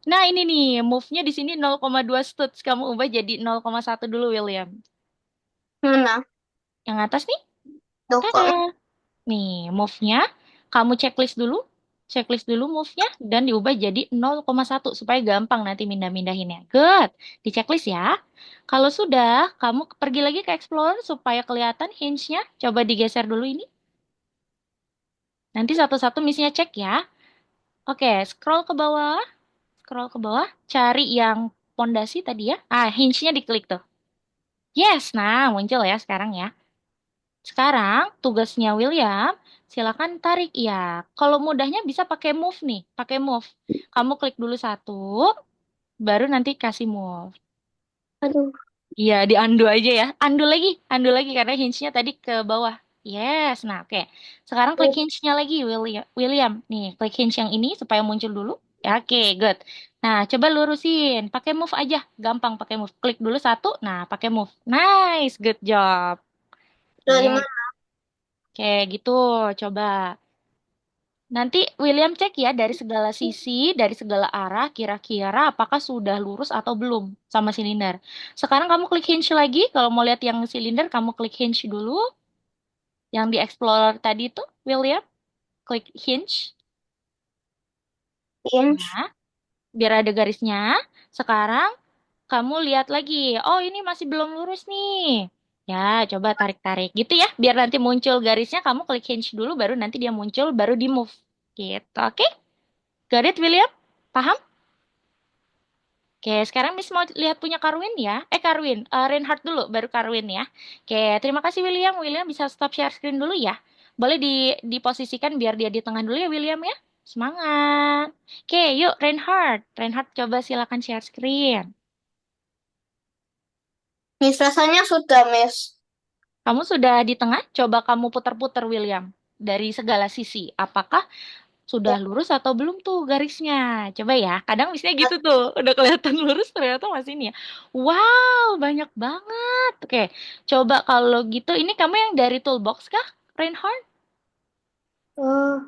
nah ini nih, move-nya di sini 0,2 studs. Kamu ubah jadi 0,1 dulu, William. Mana? Yang atas nih, Tuh tada. kok Nih, move-nya, kamu checklist dulu. Checklist dulu move-nya, dan diubah jadi 0,1 supaya gampang nanti mindah-mindahinnya. Good. Di checklist ya. Kalau sudah, kamu pergi lagi ke Explorer supaya kelihatan hinge-nya. Coba digeser dulu ini. Nanti satu-satu misinya cek ya. Oke, scroll ke bawah. Scroll ke bawah. Cari yang pondasi tadi ya. Ah, hinge-nya diklik tuh. Yes, nah muncul ya sekarang ya. Sekarang tugasnya William, silakan tarik ya. Kalau mudahnya bisa pakai move nih, pakai move. Kamu klik dulu satu, baru nanti kasih move. aduh. Iya, diundo aja ya. Undo lagi karena hinge-nya tadi ke bawah. Yes, nah oke. Sekarang klik hinge-nya lagi, William. William, nih klik hinge yang ini supaya muncul dulu. Ya, oke, good. Nah, coba lurusin. Pakai move aja, gampang pakai move. Klik dulu satu, nah pakai move. Nice, good job. Dari Yes, mana? oke gitu. Coba. Nanti William cek ya dari segala sisi, dari segala arah, kira-kira apakah sudah lurus atau belum sama silinder. Sekarang kamu klik hinge lagi. Kalau mau lihat yang silinder, kamu klik hinge dulu. Yang di Explorer tadi tuh, William, klik hinge. Hinge. Nah, biar ada garisnya. Sekarang kamu lihat lagi. Oh, ini masih belum lurus nih. Ya, coba tarik-tarik gitu ya. Biar nanti muncul garisnya, kamu klik hinge dulu, baru nanti dia muncul, baru di move. Gitu, oke? Got it, William? Paham? Oke, sekarang Miss mau lihat punya Karwin ya. Karwin, Reinhardt dulu, baru Karwin ya. Oke, terima kasih William. William bisa stop share screen dulu ya. Boleh diposisikan biar dia di tengah dulu ya William ya. Semangat. Oke, yuk Reinhardt. Reinhardt coba silakan share screen. Miss rasanya sudah, Miss. Kamu sudah di tengah, coba kamu putar-putar William. Dari segala sisi. Apakah sudah Ya. lurus atau belum tuh garisnya? Coba ya, kadang misalnya gitu tuh, udah kelihatan lurus ternyata masih ini ya. Wow, banyak banget. Oke, coba kalau gitu, ini kamu yang dari toolbox kah, Reinhardt? Eh,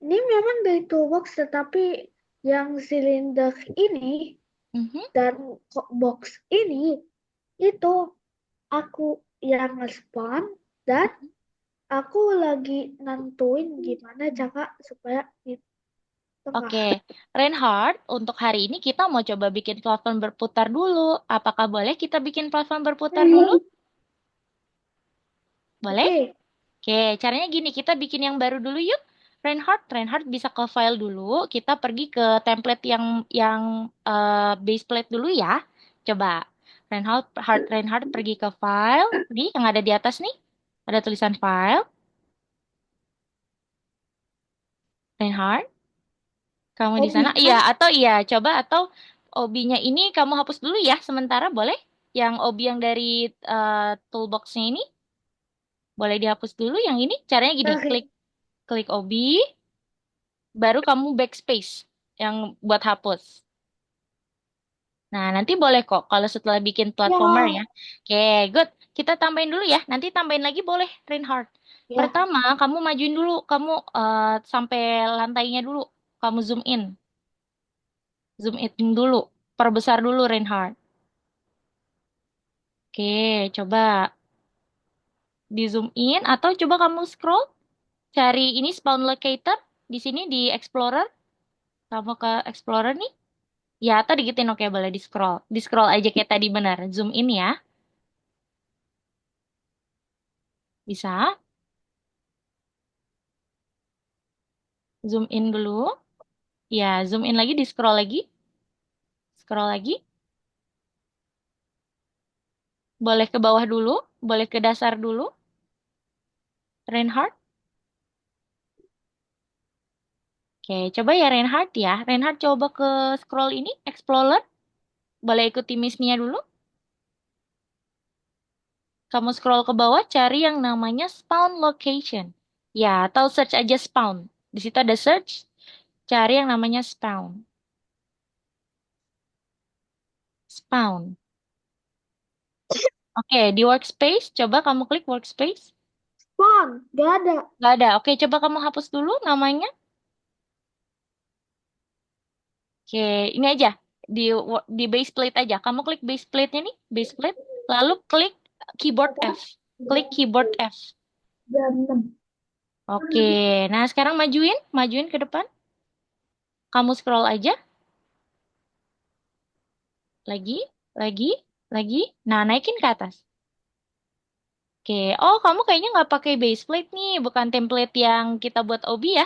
ini memang dari toolbox, tetapi yang silinder ini Mhm. dan box ini itu aku yang nge-spawn dan aku lagi nentuin gimana cara supaya di tengah. Oke, Reinhardt, untuk hari ini kita mau coba bikin platform berputar dulu. Apakah boleh kita bikin platform berputar dulu? Boleh? Oke, Oke, caranya gini, kita bikin yang baru dulu yuk. Reinhardt bisa ke file dulu. Kita pergi ke template yang base plate dulu ya. Coba. Reinhardt pergi ke file. Nih, yang ada di atas nih. Ada tulisan file. Reinhardt, kamu di oh sana? Iya, bisa. atau iya, coba atau OB-nya ini kamu hapus dulu ya sementara, boleh? Yang OB yang dari toolbox-nya ini boleh dihapus dulu. Yang ini caranya gini, Oke, klik klik OB, baru kamu backspace yang buat hapus. Nah, nanti boleh kok kalau setelah bikin platformer ya. ya, Oke, good. Kita tambahin dulu ya. Nanti tambahin lagi boleh, Reinhardt. ya. Pertama, kamu majuin dulu. Kamu sampai lantainya dulu. Kamu zoom in. Zoom in dulu. Perbesar dulu, Reinhardt. Oke, coba di zoom in. Atau coba kamu scroll. Cari ini spawn locator. Di sini di Explorer. Kamu ke Explorer nih. Ya, atau digitin. Oke, boleh di scroll. Di scroll aja kayak tadi benar. Zoom in ya. Bisa. Zoom in dulu. Ya, zoom in lagi, di scroll lagi. Scroll lagi. Boleh ke bawah dulu. Boleh ke dasar dulu. Reinhardt. Oke, coba ya Reinhardt ya. Reinhardt coba ke scroll ini. Explorer. Boleh ikuti miss-nya dulu. Kamu scroll ke bawah, cari yang namanya spawn location. Ya, atau search aja spawn. Di situ ada search. Cari yang namanya spawn. Spawn. Oke, di workspace. Coba kamu klik workspace. Spawn, gak ada. Gak ada. Oke, coba kamu hapus dulu namanya. Oke, ini aja di base plate aja. Kamu klik base plate-nya nih, base plate, lalu klik keyboard F. Klik keyboard F. Jam 6. Oke, nah sekarang majuin ke depan. Kamu scroll aja, lagi, lagi, lagi. Nah, naikin ke atas. Oke, oh kamu kayaknya nggak pakai base plate nih, bukan template yang kita buat OB ya,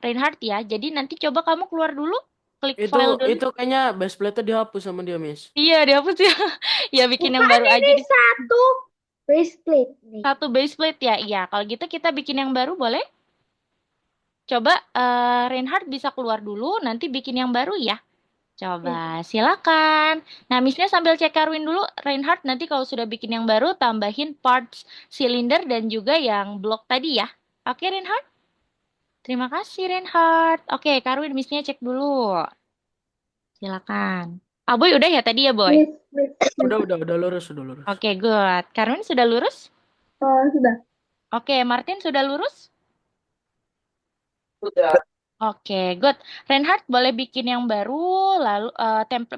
Reinhardt ya. Jadi nanti coba kamu keluar dulu, klik Itu file dulu. itu kayaknya base plate dihapus sama dia, Miss. Iya, dihapus ya. Ya bikin yang Bukan baru aja ini di satu base plate nih. satu base plate ya. Iya, kalau gitu kita bikin yang baru boleh? Coba Reinhardt bisa keluar dulu, nanti bikin yang baru ya. Coba silakan. Nah, Missnya sambil cek Karwin dulu, Reinhardt nanti kalau sudah bikin yang baru tambahin parts silinder dan juga yang blok tadi ya. Oke, Reinhardt? Terima kasih, Reinhardt. Oke, Karwin, Missnya cek dulu. Silakan. Ah, Boy udah ya tadi ya, Boy? Miss. Udah lurus, udah lurus. Oke, good. Karwin sudah lurus? Sudah. Oke, Martin sudah lurus? Udah. Oke, good. Reinhardt boleh bikin yang baru, lalu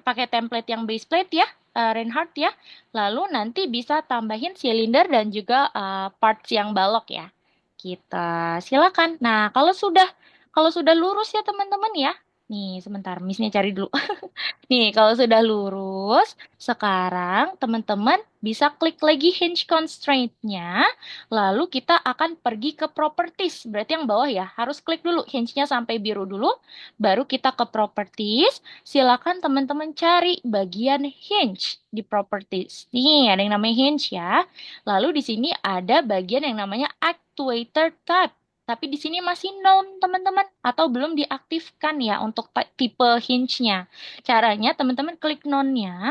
pakai template yang base plate ya, Reinhardt ya. Lalu nanti bisa tambahin silinder dan juga parts yang balok ya. Kita silakan. Nah, kalau sudah lurus ya teman-teman ya. Nih, sebentar, Missnya cari dulu. Nih, kalau sudah lurus, sekarang teman-teman bisa klik lagi hinge constraint-nya, lalu kita akan pergi ke properties. Berarti yang bawah ya, harus klik dulu hinge-nya sampai biru dulu, baru kita ke properties. Silakan teman-teman cari bagian hinge di properties. Nih, ada yang namanya hinge ya. Lalu di sini ada bagian yang namanya actuator type. Tapi di sini masih none, teman-teman, atau belum diaktifkan ya untuk tipe hinge-nya. Caranya teman-teman klik none-nya.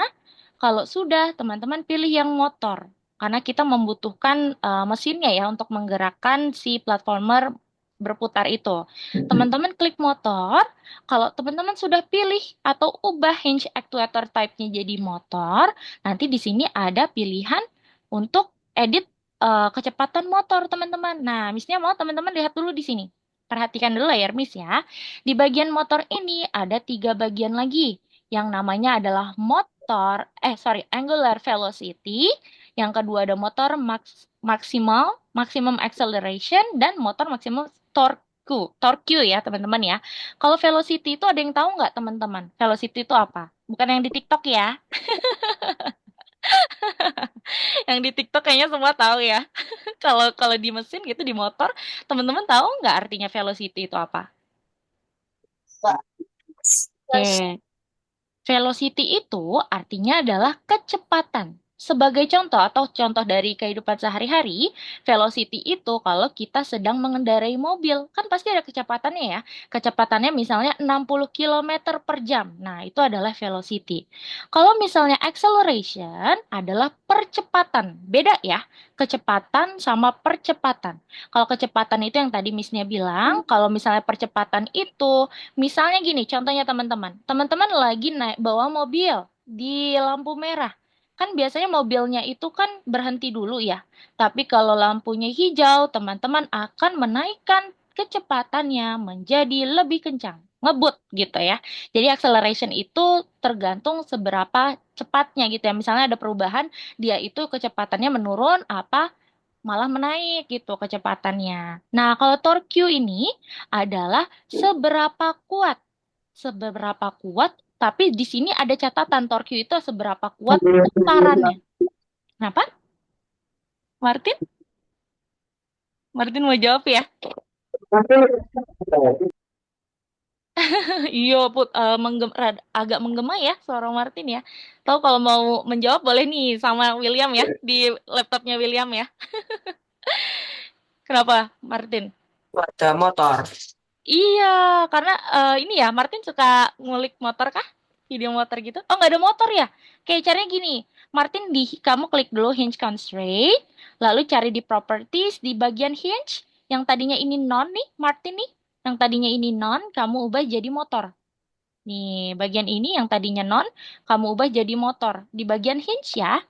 Kalau sudah, teman-teman pilih yang motor. Karena kita membutuhkan mesinnya ya untuk menggerakkan si platformer berputar itu. Teman-teman klik motor. Kalau teman-teman sudah pilih atau ubah hinge actuator type-nya jadi motor, nanti di sini ada pilihan untuk edit kecepatan motor, teman-teman. Nah, Missnya mau teman-teman lihat dulu di sini. Perhatikan dulu layar Miss ya. Di bagian motor ini ada 3 bagian lagi yang namanya adalah angular velocity. Yang kedua ada motor maximum acceleration dan motor maximum torque ya teman-teman ya. Kalau velocity itu ada yang tahu nggak teman-teman? Velocity itu apa? Bukan yang di TikTok ya. Yang di TikTok kayaknya semua tahu ya. Kalau kalau di mesin gitu di motor, teman-teman tahu nggak artinya velocity itu apa? Oke. Velocity itu artinya adalah kecepatan. Sebagai contoh atau contoh dari kehidupan sehari-hari, velocity itu kalau kita sedang mengendarai mobil, kan pasti ada kecepatannya ya. Kecepatannya misalnya 60 km per jam. Nah, itu adalah velocity. Kalau misalnya acceleration adalah percepatan. Beda ya, kecepatan sama percepatan. Kalau kecepatan itu yang tadi Missnya bilang, kalau misalnya percepatan itu misalnya gini, contohnya teman-teman. Teman-teman lagi naik bawa mobil di lampu merah. Kan biasanya mobilnya itu kan berhenti dulu ya. Tapi kalau lampunya hijau, teman-teman akan menaikkan kecepatannya menjadi lebih kencang. Ngebut gitu ya. Jadi acceleration itu tergantung seberapa cepatnya gitu ya. Misalnya ada perubahan, dia itu kecepatannya menurun apa malah menaik gitu kecepatannya. Nah, kalau torque ini adalah seberapa kuat, tapi di sini ada catatan torque itu seberapa kuat putarannya. Kenapa? Martin? Martin mau jawab ya? Iya, agak menggema ya suara Martin ya. Tahu kalau mau menjawab boleh nih sama William ya di laptopnya William ya. Kenapa, Martin? Ada motor. Iya, karena ini ya, Martin suka ngulik motor kah? Video motor gitu? Oh, nggak ada motor ya? Kayak caranya gini, Martin kamu klik dulu hinge constraint, lalu cari di properties, di bagian hinge, yang tadinya ini non nih, Martin nih, yang tadinya ini non, kamu ubah jadi motor. Nih, bagian ini yang tadinya non, kamu ubah jadi motor. Di bagian hinge ya.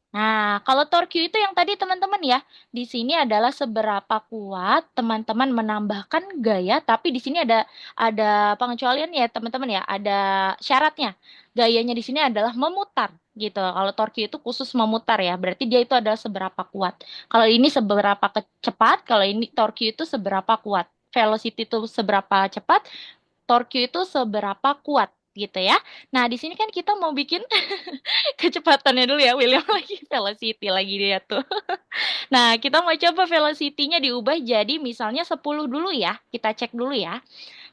Nah, kalau torque itu yang tadi teman-teman ya, di sini adalah seberapa kuat teman-teman menambahkan gaya, tapi di sini ada pengecualian ya teman-teman ya, ada syaratnya. Gayanya di sini adalah memutar gitu. Kalau torque itu khusus memutar ya, berarti dia itu adalah seberapa kuat. Kalau ini seberapa cepat, kalau ini torque itu seberapa kuat. Velocity itu seberapa cepat, torque itu seberapa kuat gitu ya. Nah, di sini kan kita mau bikin kecepatannya dulu ya, William lagi velocity lagi dia tuh. Nah, kita mau coba velocity-nya diubah jadi misalnya 10 dulu ya. Kita cek dulu ya.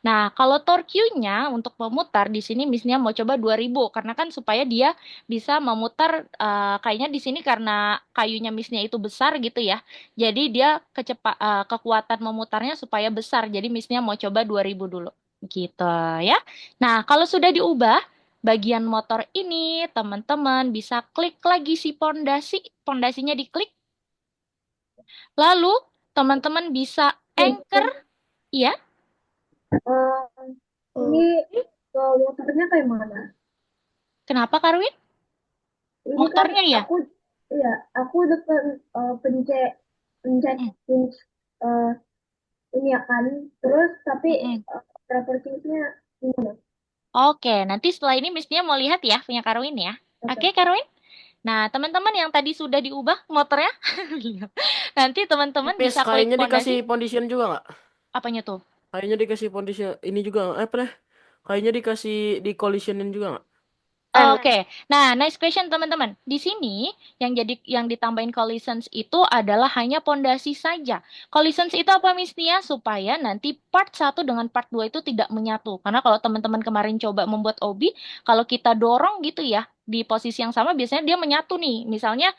Nah, kalau torque-nya untuk memutar di sini misalnya mau coba 2000 karena kan supaya dia bisa memutar kayaknya di sini karena kayunya misnya itu besar gitu ya. Jadi dia kekuatan memutarnya supaya besar. Jadi misnya mau coba 2000 dulu. Gitu ya. Nah, kalau sudah diubah bagian motor ini, teman-teman bisa klik lagi si pondasinya diklik. Lalu, teman-teman bisa anchor, ya. Ini motornya kayak mana? Kenapa, Karwin? Ini kan Motornya ya? aku udah pencet pencet Mm-mm, kunci eh, ini ya kan. Terus tapi mm-mm. propertiesnya gimana? Oke, nanti setelah ini mestinya mau lihat ya punya Karwin ya. Oke, Oke. Karwin? Nah, teman-teman yang tadi sudah diubah motornya, nanti teman-teman Miss, bisa klik kayaknya pondasi. dikasih foundation juga nggak? Apanya tuh? Kayaknya dikasih foundation ini juga nggak? Apa deh? Kayaknya dikasih di collisionin juga nggak? Oke, nah nice question teman-teman. Di sini yang ditambahin collisions itu adalah hanya pondasi saja. Collisions itu apa Misnia? Supaya nanti part satu dengan part 2 itu tidak menyatu. Karena kalau teman-teman kemarin coba membuat obi, kalau kita dorong gitu ya di posisi yang sama biasanya dia menyatu nih. Misalnya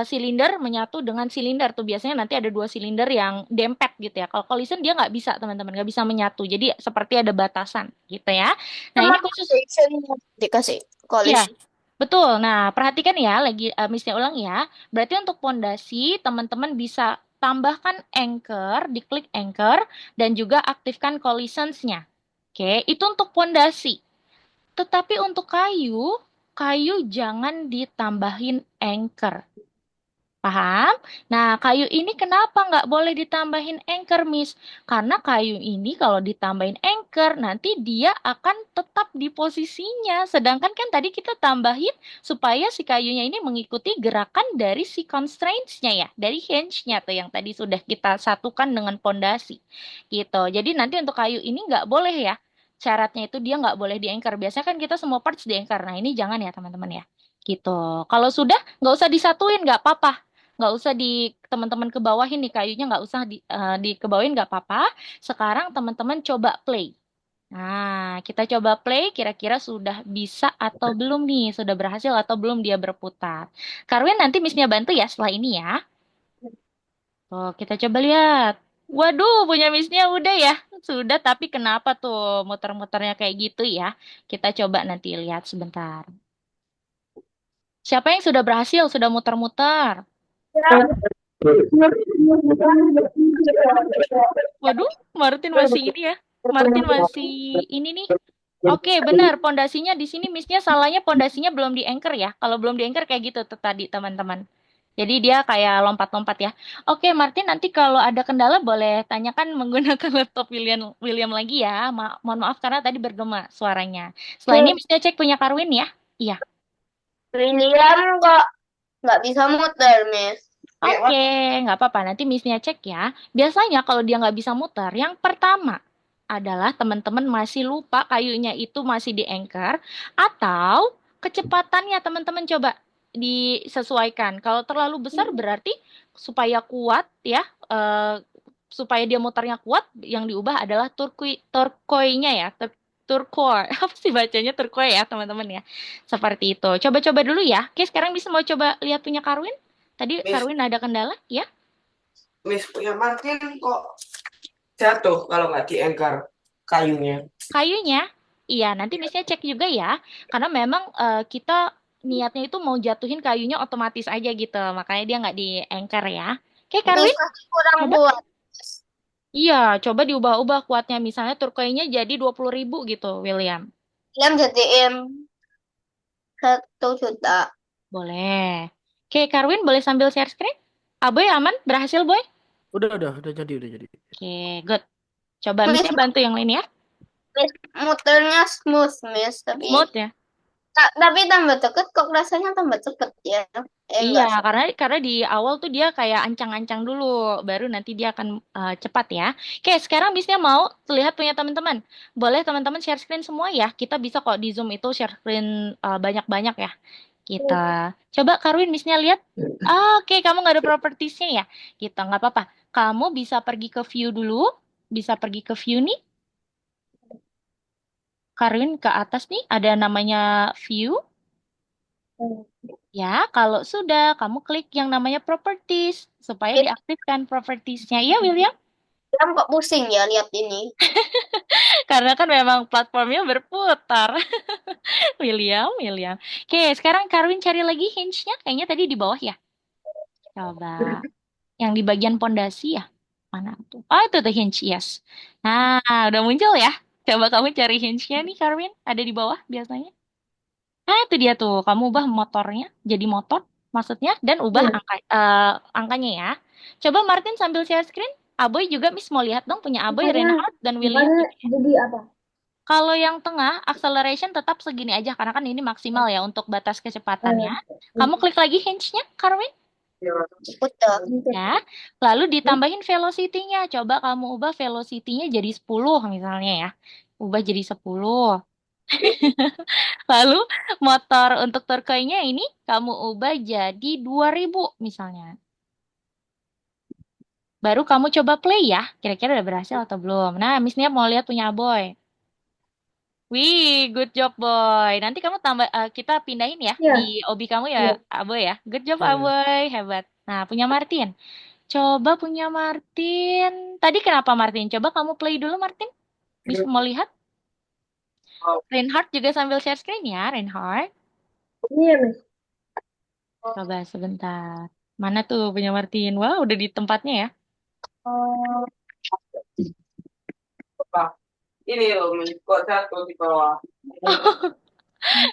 silinder menyatu dengan silinder tuh biasanya nanti ada dua silinder yang dempet gitu ya. Kalau collision dia nggak bisa teman-teman, nggak bisa menyatu. Jadi seperti ada batasan gitu ya. Nah Sama ini khusus. foundationnya dikasih Ya, collision. betul. Nah, perhatikan ya, lagi Miss ulang ya. Berarti untuk pondasi, teman-teman bisa tambahkan anchor, diklik anchor, dan juga aktifkan collisions-nya. Oke, itu untuk pondasi. Tetapi untuk kayu jangan ditambahin anchor. Paham? Nah, kayu ini kenapa nggak boleh ditambahin anchor, Miss? Karena kayu ini kalau ditambahin anchor, nanti dia akan tetap di posisinya. Sedangkan kan tadi kita tambahin supaya si kayunya ini mengikuti gerakan dari si constraints-nya ya, dari hinge-nya tuh yang tadi sudah kita satukan dengan pondasi. Gitu. Jadi nanti untuk kayu ini nggak boleh ya. Syaratnya itu dia nggak boleh di-anchor. Biasanya kan kita semua parts di-anchor. Nah, ini jangan ya, teman-teman ya. Gitu. Kalau sudah, nggak usah disatuin, nggak apa-apa, nggak usah di teman-teman ke bawahin nih kayunya, nggak usah di kebawain nggak apa-apa. Sekarang teman-teman coba play. Nah, kita coba play kira-kira sudah bisa atau belum nih, sudah berhasil atau belum dia berputar. Karwin nanti Missnya bantu ya setelah ini ya. Tuh, kita coba lihat. Waduh, punya Missnya udah ya. Sudah, tapi kenapa tuh muter-muternya kayak gitu ya? Kita coba nanti lihat sebentar. Siapa yang sudah berhasil, sudah muter-muter? Waduh, Martin masih ini ya. Martin masih ini nih. Oke, benar. Pondasinya di sini Missnya salahnya pondasinya belum di anchor ya. Kalau belum di anchor kayak gitu tuh tadi teman-teman. Jadi dia kayak lompat-lompat ya. Oke, Martin nanti kalau ada kendala boleh tanyakan menggunakan laptop William lagi ya. Mohon maaf karena tadi bergema suaranya. Setelah ini Missnya cek punya Karwin ya. Iya. William kok nggak bisa muter, Miss. Oke, nggak apa-apa. Nanti Missnya cek ya. Biasanya kalau dia nggak bisa muter, yang pertama adalah teman-teman masih lupa kayunya itu masih di anchor atau kecepatannya teman-teman coba disesuaikan. Kalau terlalu besar berarti supaya kuat ya, supaya dia muternya kuat, yang diubah adalah turquoise-nya ya, turquoise. Apa sih bacanya turquoise ya teman-teman ya? Seperti itu. Coba-coba dulu ya. Oke, sekarang bisa mau coba lihat punya Karwin. Tadi Miss, Karwin ada kendala ya? Miss punya Martin kok jatuh kalau nggak di-anchor kayunya. Kayunya, iya nanti Missnya cek juga ya, karena memang kita niatnya itu mau jatuhin kayunya otomatis aja gitu, makanya dia nggak di anchor ya. Oke, Karwin, Bisa kurang coba. kuat. Iya, coba diubah-ubah kuatnya, misalnya turquoise-nya jadi 20.000 gitu, William. William jadiin 1 juta. Boleh. Oke, Karwin boleh sambil share screen? Aboy aman? Berhasil, Boy? Udah jadi, udah jadi. Oke, good. Coba Miss, Missnya bantu yang lain ya. Miss muternya smooth, Miss. Smooth ya. Tapi tambah deket kok rasanya tambah cepet ya. Iya, Enggak sih. karena di awal tuh dia kayak ancang-ancang dulu, baru nanti dia akan cepat ya. Oke, sekarang bisnya mau lihat punya teman-teman. Boleh teman-teman share screen semua ya. Kita bisa kok di Zoom itu share screen banyak-banyak ya. Kita coba Karwin bisnya lihat. Ah, oke, kamu nggak ada propertiesnya ya. Kita nggak apa-apa. Kamu bisa pergi ke view dulu. Bisa pergi ke view nih. Karwin ke atas nih ada namanya view. Ya, kalau sudah, kamu klik yang namanya properties supaya diaktifkan propertiesnya. Iya, William? William kok pusing ya lihat ini. Karena kan memang platformnya berputar. William, William. Oke, sekarang Karwin cari lagi hinge-nya. Kayaknya tadi di bawah ya. Coba. Yang di bagian pondasi ya. Mana tuh? Oh, itu tuh hinge, yes. Nah, udah muncul ya. Coba kamu cari hinge-nya nih, Karwin. Ada di bawah biasanya. Nah, itu dia tuh. Kamu ubah motornya jadi motor, maksudnya, dan ubah angkanya ya. Coba Martin sambil share screen. Aboy juga, Miss mau lihat dong punya Aboy, Reinhardt, dan William. Jadi apa? Kalau yang tengah, acceleration tetap segini aja, karena kan ini maksimal ya untuk batas kecepatannya. Kamu klik lagi hinge-nya, Karwin. Putar. Ya, lalu ditambahin velocity-nya. Coba kamu ubah velocity-nya jadi 10 misalnya ya. Ubah jadi 10. Lalu motor untuk turquoise-nya ini kamu ubah jadi 2000 misalnya. Baru kamu coba play ya. Kira-kira udah berhasil atau belum? Nah, Miss Nia mau lihat punya Aboy. Wih, good job boy. Nanti kamu tambah kita pindahin ya Iya. di OB kamu ya, Aboy ya. Good job Iya. Aboy, hebat. Nah, punya Martin. Coba punya Martin. Tadi kenapa Martin? Coba kamu play dulu Martin. Miss mau lihat. Reinhardt juga sambil share screen ya, Reinhardt. Iya, Miss. Coba sebentar. Mana tuh punya Martin? Wah, udah di tempatnya ya. Apa? Ini loh, kok jatuh di bawah.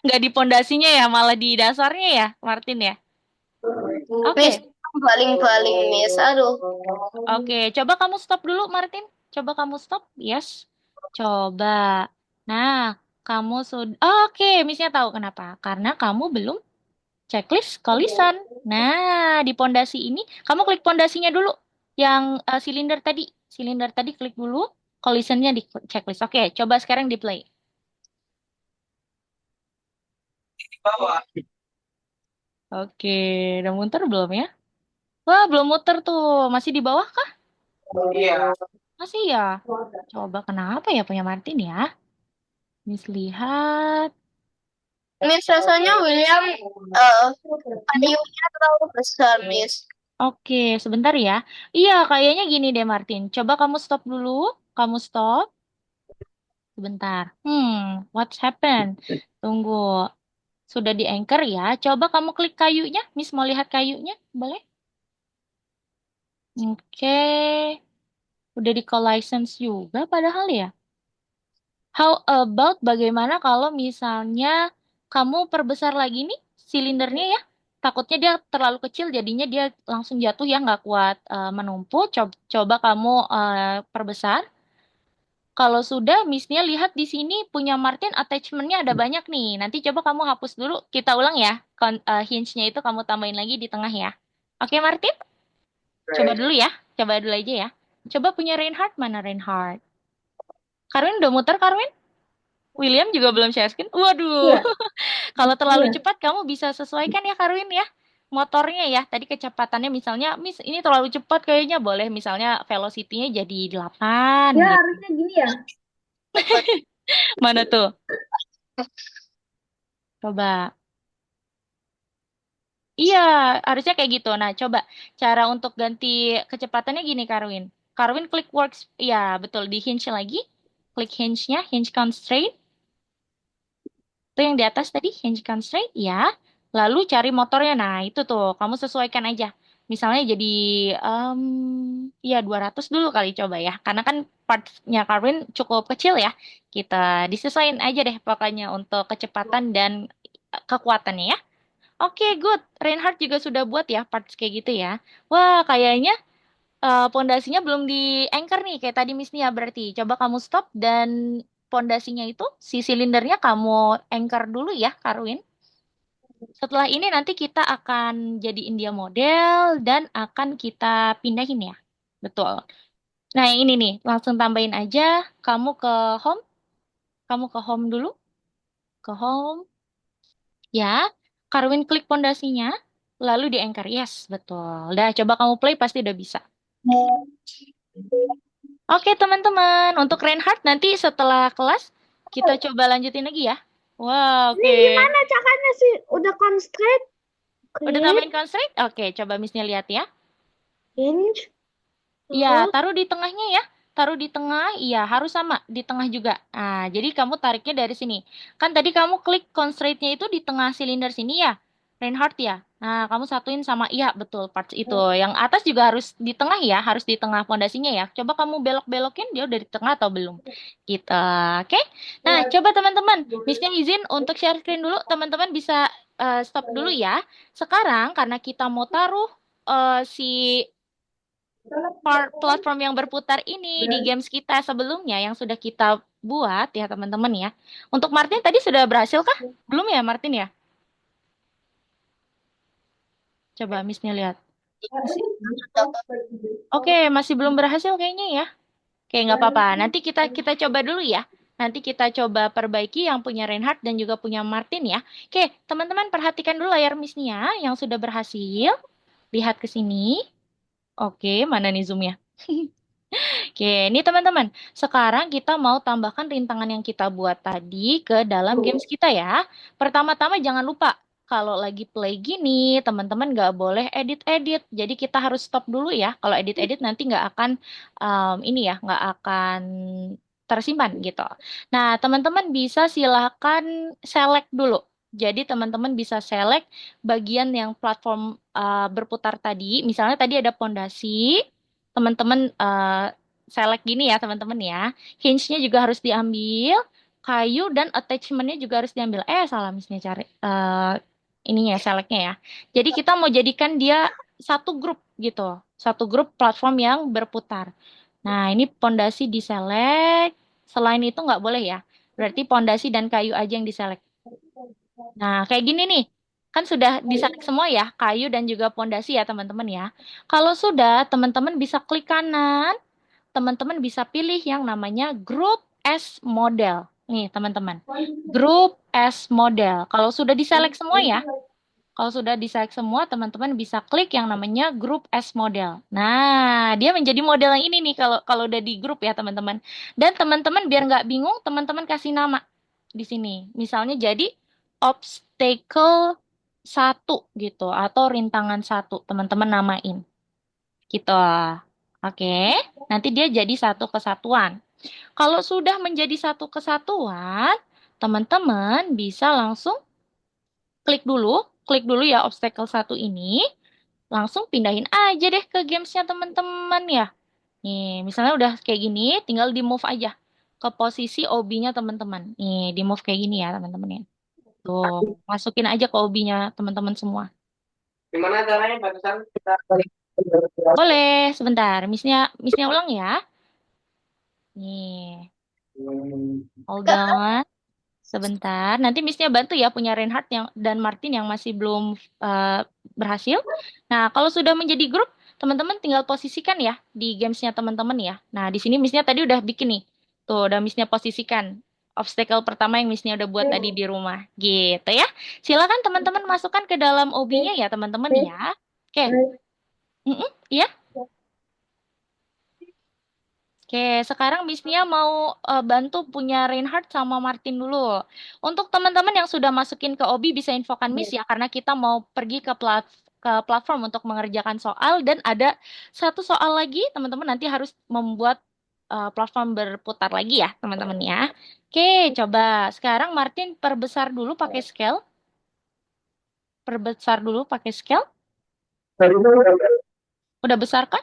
Nggak di pondasinya ya, malah di dasarnya ya, Martin ya. Oke, Miss, baling-baling Miss. Aduh. oke. Coba kamu stop dulu, Martin. Coba kamu stop. Yes. Coba. Nah, kamu sudah. Oke, Missnya tahu kenapa. Karena kamu belum checklist kolisan. Nah, di pondasi ini, kamu klik pondasinya dulu. Yang silinder tadi. Silinder tadi klik dulu. Collisionnya di checklist. Oke, coba sekarang di play. Di bawah. Oke, udah muter belum ya? Wah, belum muter tuh. Masih di bawah kah? Iya. Masih ya? Coba kenapa ya punya Martin ya? Miss lihat. Miss rasanya William kayunya terlalu besar Miss. Oke, sebentar ya. Iya, kayaknya gini deh Martin. Coba kamu stop dulu. Kamu stop. Sebentar. What's happened? Tunggu. Sudah di anchor ya. Coba kamu klik kayunya. Miss mau lihat kayunya. Boleh? Oke. Udah di call license juga padahal ya. How about bagaimana kalau misalnya kamu perbesar lagi nih silindernya ya? Takutnya dia terlalu kecil jadinya dia langsung jatuh ya nggak kuat menumpuk. Coba kamu perbesar. Kalau sudah, Missnya lihat di sini punya Martin attachment-nya ada banyak nih. Nanti coba kamu hapus dulu. Kita ulang ya. Hinge-nya itu kamu tambahin lagi di tengah ya. Oke, Martin? Coba dulu ya. Coba dulu aja ya. Coba punya Reinhardt. Mana Reinhardt? Karwin udah muter, Karwin? William juga belum share screen. Waduh. Iya. Kalau terlalu Iya. cepat, kamu bisa sesuaikan ya, Karwin ya. Motornya ya. Tadi kecepatannya misalnya, Miss ini terlalu cepat kayaknya. Boleh misalnya velocity-nya jadi 8 Ya, gitu. harusnya gini ya. Mana tuh? Coba. Iya, harusnya kayak gitu. Nah, coba cara untuk ganti kecepatannya gini, Karwin. Karwin klik works. Iya, betul. Di hinge lagi. Klik hinge-nya, hinge constraint. Itu yang di atas tadi, hinge constraint. Ya. Lalu cari motornya. Nah, itu tuh. Kamu sesuaikan aja. Misalnya jadi, ya 200 dulu kali coba ya. Karena kan partnya Karwin cukup kecil ya. Kita disesuaikan aja deh pokoknya untuk kecepatan dan kekuatannya ya. Oke, good. Reinhardt juga sudah buat ya parts kayak gitu ya. Wah, kayaknya pondasinya belum di anchor nih, kayak tadi Miss Nia berarti. Coba kamu stop dan pondasinya itu, si silindernya kamu anchor dulu ya, Karwin. Setelah ini nanti kita akan jadiin dia model dan akan kita pindahin ya. Betul. Nah, yang ini nih, langsung tambahin aja. Kamu ke home. Kamu ke home dulu. Ke home. Ya, Karwin klik pondasinya, lalu di anchor. Yes, betul. Udah, coba kamu play, pasti udah bisa. Oke, teman-teman. Untuk Reinhardt, nanti setelah kelas, kita coba lanjutin lagi ya. Wah, Ini oke. gimana caranya sih? Udah constraint, Udah create, tambahin constraint? Oke, coba Missnya lihat ya. hinge, Iya, taruh di tengahnya ya. Taruh di tengah, iya harus sama di tengah juga. Nah, jadi kamu tariknya dari sini. Kan tadi kamu klik constraint-nya itu di tengah silinder sini ya, Reinhardt ya. Nah, kamu satuin sama iya betul parts itu. Yang atas juga harus di tengah ya, harus di tengah pondasinya ya. Coba kamu belok-belokin dia udah di tengah atau belum. Gitu. Oke. Nah, coba teman-teman, Miss-nya izin untuk share screen dulu. Teman-teman bisa stop dulu ya. Sekarang karena kita mau taruh si platform yang berputar ini di games kita sebelumnya yang sudah kita buat ya teman-teman ya. Untuk Martin tadi sudah berhasil kah? Belum ya Martin ya? Coba Miss-nya lihat. Masih? Sudah, Kak. Oke, masih belum berhasil kayaknya ya. Oke, nggak apa-apa. Nanti kita coba dulu ya. Nanti kita coba perbaiki yang punya Reinhardt dan juga punya Martin ya. Oke, teman-teman perhatikan dulu layar Miss-nya yang sudah berhasil. Lihat ke sini. Oke, mana nih zoom-nya? Oke, ini teman-teman. Sekarang kita mau tambahkan rintangan yang kita buat tadi ke dalam games kita ya. Pertama-tama jangan lupa, kalau lagi play gini, teman-teman nggak boleh edit-edit. Jadi kita harus stop dulu ya. Kalau edit-edit nanti nggak akan, ini ya, nggak akan tersimpan gitu. Nah, teman-teman bisa silakan select dulu. Jadi teman-teman bisa select bagian yang platform berputar tadi. Misalnya tadi ada pondasi, teman-teman select gini ya teman-teman ya. Hinge-nya juga harus diambil, kayu dan attachment-nya juga harus diambil. Salah misalnya cari ininya ya, select-nya ya. Jadi kita mau jadikan dia satu grup gitu, satu grup platform yang berputar. Nah, ini pondasi di-select. Selain itu nggak boleh ya. Berarti pondasi dan kayu aja yang di-select. Nah, kayak gini nih. Kan sudah di-select semua ya, kayu dan juga pondasi ya teman-teman ya. Kalau sudah, teman-teman bisa klik kanan, teman-teman bisa pilih yang namanya Group as Model. Nih, teman-teman. Group as Model. Kalau sudah di-select semua ya, kalau sudah di-select semua, teman-teman bisa klik yang namanya Group as Model. Nah, dia menjadi model yang ini nih kalau kalau udah di grup ya, teman-teman. Dan teman-teman biar nggak bingung, teman-teman kasih nama di sini. Misalnya jadi obstacle satu gitu atau rintangan satu, teman-teman namain. Gitu. Oke, nanti dia jadi satu kesatuan. Kalau sudah menjadi satu kesatuan, teman-teman bisa langsung klik dulu ya obstacle satu ini, langsung pindahin aja deh ke gamesnya teman-teman ya. Nih, misalnya udah kayak gini, tinggal di move aja ke posisi OB-nya teman-teman. Nih, di move kayak gini ya teman-teman ya. Tuh, masukin aja ke OB-nya teman-teman semua. Gimana caranya barusan kita balik? Boleh, sebentar. Miss-nya ulang ya. Nih, hold on. Sebentar, nanti Miss-nya bantu ya punya Reinhardt yang dan Martin yang masih belum eh, berhasil. Nah, kalau sudah menjadi grup, teman-teman tinggal posisikan ya di gamesnya teman-teman ya. Nah, di sini Miss-nya tadi udah bikin nih. Tuh, udah Miss-nya posisikan. Obstacle pertama yang Miss-nya udah buat tadi di rumah. Gitu ya. Silakan teman-teman masukkan ke dalam OB-nya ya, teman-teman ya. Oke. Mm-mm, iya. Oke, sekarang Miss-nya mau bantu punya Reinhardt sama Martin dulu. Untuk teman-teman yang sudah masukin ke OB bisa infokan Miss ya, karena kita mau pergi ke platform untuk mengerjakan soal dan ada satu soal lagi, teman-teman nanti harus membuat platform berputar lagi ya, teman-teman ya. Oke, coba sekarang Martin perbesar dulu pakai scale, perbesar dulu pakai scale. Udah besar kan?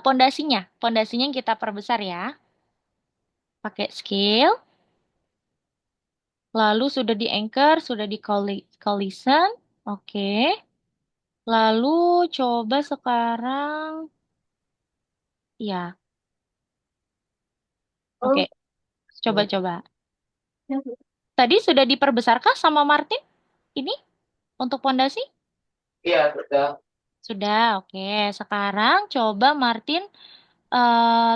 Pondasinya yang kita perbesar ya, pakai scale. Lalu sudah di anchor, sudah di collision. Oke. Lalu coba sekarang. Ya, oke. Coba-coba. Tadi sudah diperbesarkah sama Martin? Ini untuk pondasi? Iya, sudah. Sudah, oke. Sekarang coba Martin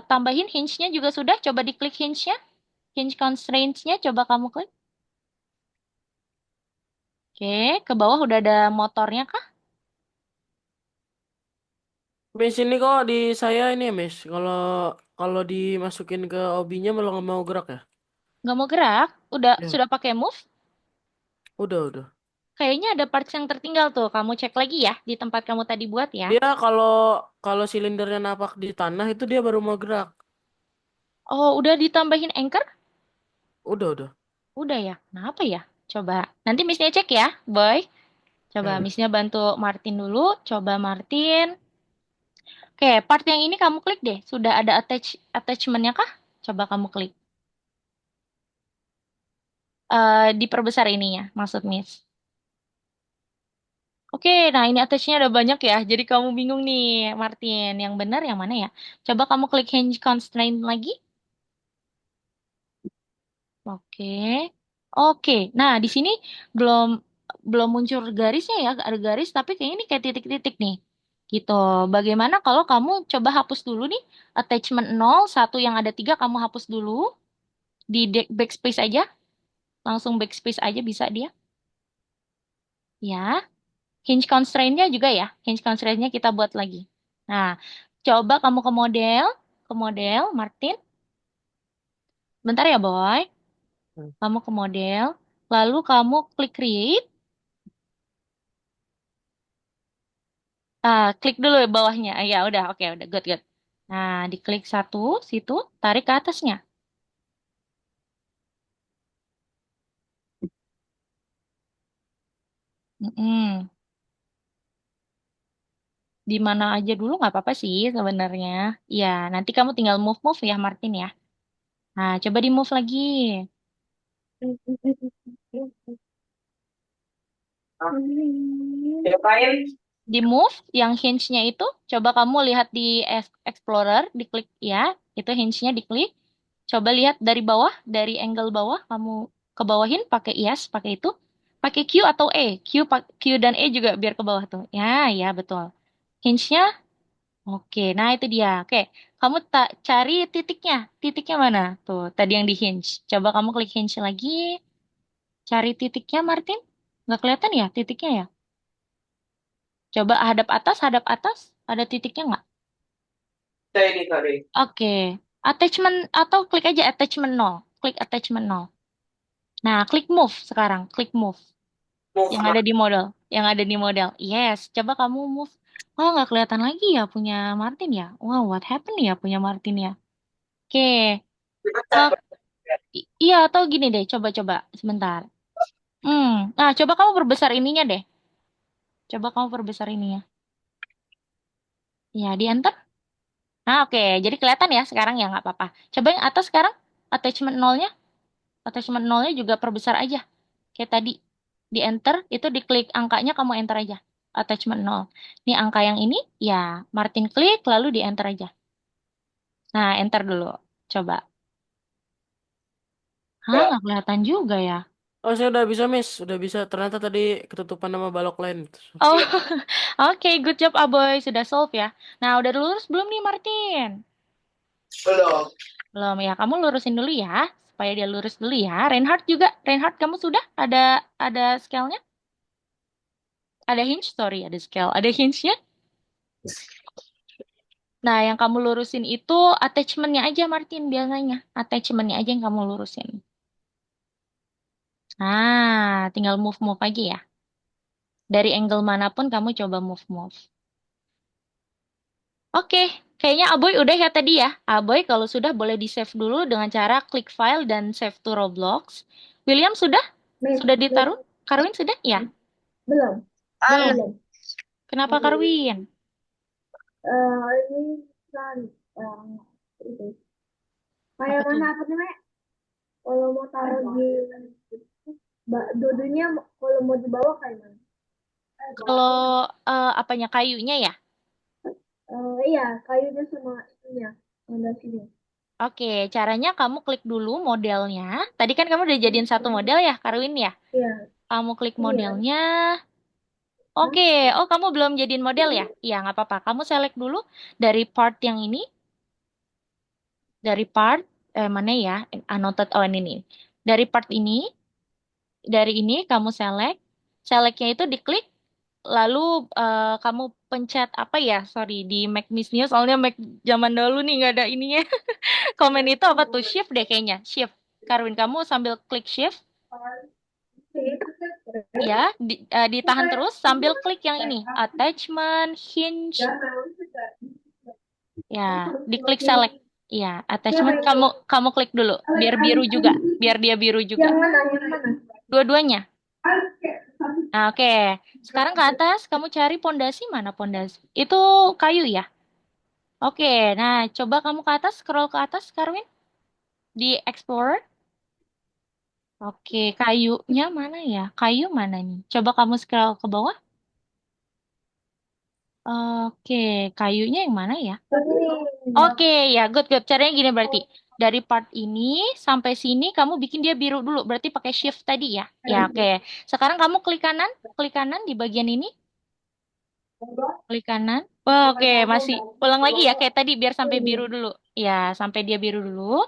tambahin hinge-nya juga sudah. Coba diklik hinge-nya. Hinge constraints-nya coba kamu klik. Oke, ke bawah udah ada motornya kah? Miss ini kok di saya ini ya, Miss. Kalau kalau dimasukin ke OB-nya malah nggak mau gerak ya? Nggak mau gerak? Udah Ya, sudah pakai move? udah. Kayaknya ada parts yang tertinggal tuh. Kamu cek lagi ya di tempat kamu tadi buat ya. Dia kalau kalau silindernya napak di tanah itu dia baru mau gerak. Oh, udah ditambahin anchor? Udah. Udah ya. Kenapa ya? Coba. Nanti Missnya cek ya, boy. Coba Hmm. Missnya bantu Martin dulu. Coba Martin. Oke, part yang ini kamu klik deh. Sudah ada attachmentnya kah? Coba kamu klik. Diperbesar ininya, maksud Miss. Oke, nah ini attachnya ada banyak ya. Jadi kamu bingung nih, Martin. Yang benar yang mana ya? Coba kamu klik hinge constraint lagi. Oke. Oke. Nah, di sini belum belum muncul garisnya ya, ada garis tapi kayaknya ini kayak titik-titik nih. Gitu. Bagaimana kalau kamu coba hapus dulu nih attachment 0, 1 yang ada 3 kamu hapus dulu di backspace aja, langsung backspace aja bisa dia. Ya. Hinge constraint-nya juga ya. Hinge constraint-nya kita buat lagi. Nah, coba kamu ke model, Martin. Bentar ya, Boy. Hmm. Kamu ke model, lalu kamu klik create. Klik dulu ya bawahnya. Ya udah, oke, udah good good. Nah, diklik satu situ, tarik ke atasnya. Mm-mm. Di mana aja dulu nggak apa-apa sih sebenarnya. Ya, nanti kamu tinggal move ya, Martin ya. Nah, coba di move lagi. Diapain? Di move yang hinge-nya itu, coba kamu lihat di Explorer, diklik ya, itu hinge-nya diklik. Coba lihat dari bawah, dari angle bawah, kamu ke bawahin pakai yes, pakai itu. Pakai Q atau E. Q dan E juga biar ke bawah tuh. Ya, ya betul. Hinge-nya, oke. Nah itu dia. Oke, kamu tak cari titiknya. Titiknya mana? Tuh, tadi yang di hinge. Coba kamu klik hinge lagi. Cari titiknya, Martin. Nggak kelihatan ya titiknya ya? Coba hadap atas, ada titiknya nggak? Saya ini tadi. Oke. Attachment atau klik aja attachment 0. Klik attachment 0. Nah, klik move sekarang. Klik move. Move Yang lah. ada di model. Yang ada di model. Yes. Coba kamu move. Oh, nggak kelihatan lagi ya punya Martin ya? Wow, what happened ya punya Martin ya? Oke. Eh, iya, atau gini deh. Coba-coba. Sebentar. Nah, coba kamu perbesar ininya deh. Coba kamu perbesar ininya. Ya, di enter. Nah, oke. Jadi kelihatan ya sekarang ya nggak apa-apa. Coba yang atas sekarang. Attachment 0-nya. Attachment 0-nya juga perbesar aja. Kayak tadi. Di enter, itu diklik angkanya kamu enter aja. Attachment 0. Ini angka yang ini, ya Martin klik, lalu di enter aja. Nah, enter dulu. Coba. Hah, Ya. nggak kelihatan juga ya. Oh, saya udah bisa, Miss. Udah bisa. Ternyata tadi ketutupan nama balok lain. Oh, Iya. oke, good job, Aboy. Sudah solve ya. Nah, udah lurus belum nih, Martin? Belum. Belum ya, kamu lurusin dulu ya. Supaya dia lurus dulu ya. Reinhardt juga. Reinhardt, kamu sudah? Ada scale-nya? Ada hinge? Sorry, ada scale. Ada hinge-nya? Nah, yang kamu lurusin itu attachment-nya aja, Martin, biasanya. Attachment-nya aja yang kamu lurusin. Nah, tinggal move-move aja ya. Dari angle manapun kamu coba move-move. Oke, kayaknya Aboy udah ya tadi ya. Aboy kalau sudah boleh di-save dulu dengan cara klik file dan save to Roblox. William sudah? Miss, Sudah ditaruh? Karwin sudah? Ya, belum, belum. belum. Kenapa Karwin? Ini kan itu Apa kayak tuh? mana apa namanya? Kalau mau taruh di dudunya, kalau mau dibawa kayak mana? Kalau apanya kayunya ya? Iya, kayunya sama itunya, fondasinya. Oke, caranya kamu klik dulu modelnya. Tadi kan kamu udah jadiin satu model ya, Karwin ya? Iya, Kamu klik iya. modelnya. Hah? Oke, oh kamu belum jadiin model ya? Iya, nggak apa-apa. Kamu select dulu dari part yang ini, dari part, mana ya? Annotate, oh ini nih. Dari part ini, dari ini kamu select. Selectnya itu diklik, lalu kamu pencet apa ya? Sorry, di Mac Miss News, soalnya Mac zaman dulu nih nggak ada ininya. Komen itu apa tuh? Shift deh kayaknya, Shift. Karwin, kamu sambil klik Shift. Ya, ditahan terus sambil klik yang ini, attachment, hinge. Ya, diklik select. Ya, attachment kamu klik dulu, biar biru juga, biar dia biru juga. Yang mana? Yang mana? Dua-duanya. Nah, oke. Sekarang ke atas, kamu cari pondasi mana pondasi? Itu kayu ya? Oke, nah coba kamu ke atas, scroll ke atas, Karwin, di Explorer. Oke, kayunya mana ya? Kayu mana nih? Coba kamu scroll ke bawah. Oke, kayunya yang mana ya? Oke, ya, good, good. Caranya gini berarti. Dari part ini sampai sini kamu bikin dia biru dulu. Berarti pakai shift tadi ya? Ya, oke. Sekarang kamu klik kanan di bagian ini. Klik kanan. Wah, oke, masih. Ulang lagi ya, kayak tadi biar sampai biru dulu. Ya, sampai dia biru dulu.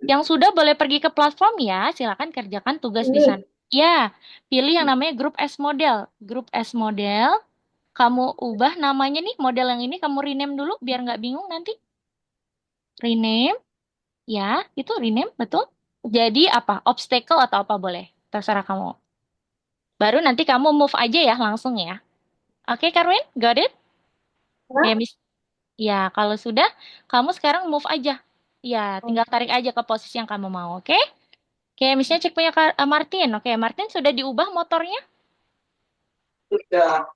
Yang sudah boleh pergi ke platform ya, silakan kerjakan tugas di sana. Ya, pilih yang namanya grup S model. Grup S model, kamu ubah namanya nih, model yang ini kamu rename dulu biar nggak bingung nanti. Rename, ya, itu rename, betul. Jadi apa? Obstacle atau apa boleh? Terserah kamu. Baru nanti kamu move aja ya, langsung ya. Oke, Karwin, got it? Ya, Miss. Ya, kalau sudah, kamu sekarang move aja. Ya, tinggal tarik aja ke posisi yang kamu mau, oke? Oke, misalnya cek punya Martin. Oke, Martin sudah diubah motornya? Sudah.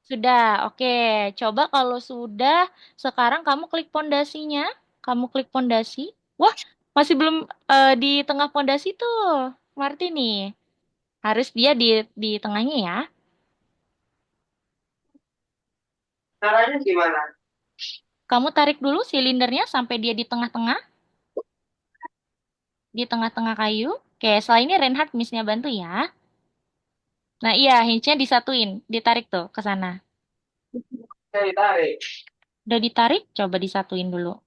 Sudah. Oke, coba kalau sudah, sekarang kamu klik pondasinya. Kamu klik pondasi. Wah, masih belum di tengah pondasi tuh, Martin nih. Harus dia di tengahnya ya. Caranya gimana? Kamu tarik dulu silindernya sampai dia di tengah-tengah, di tengah-tengah kayu. Oke, setelah ini Reinhard misnya bantu ya. Nah, iya, hinge-nya disatuin, ditarik tuh ke sana. Saya ditarik. Udah ditarik, coba disatuin dulu.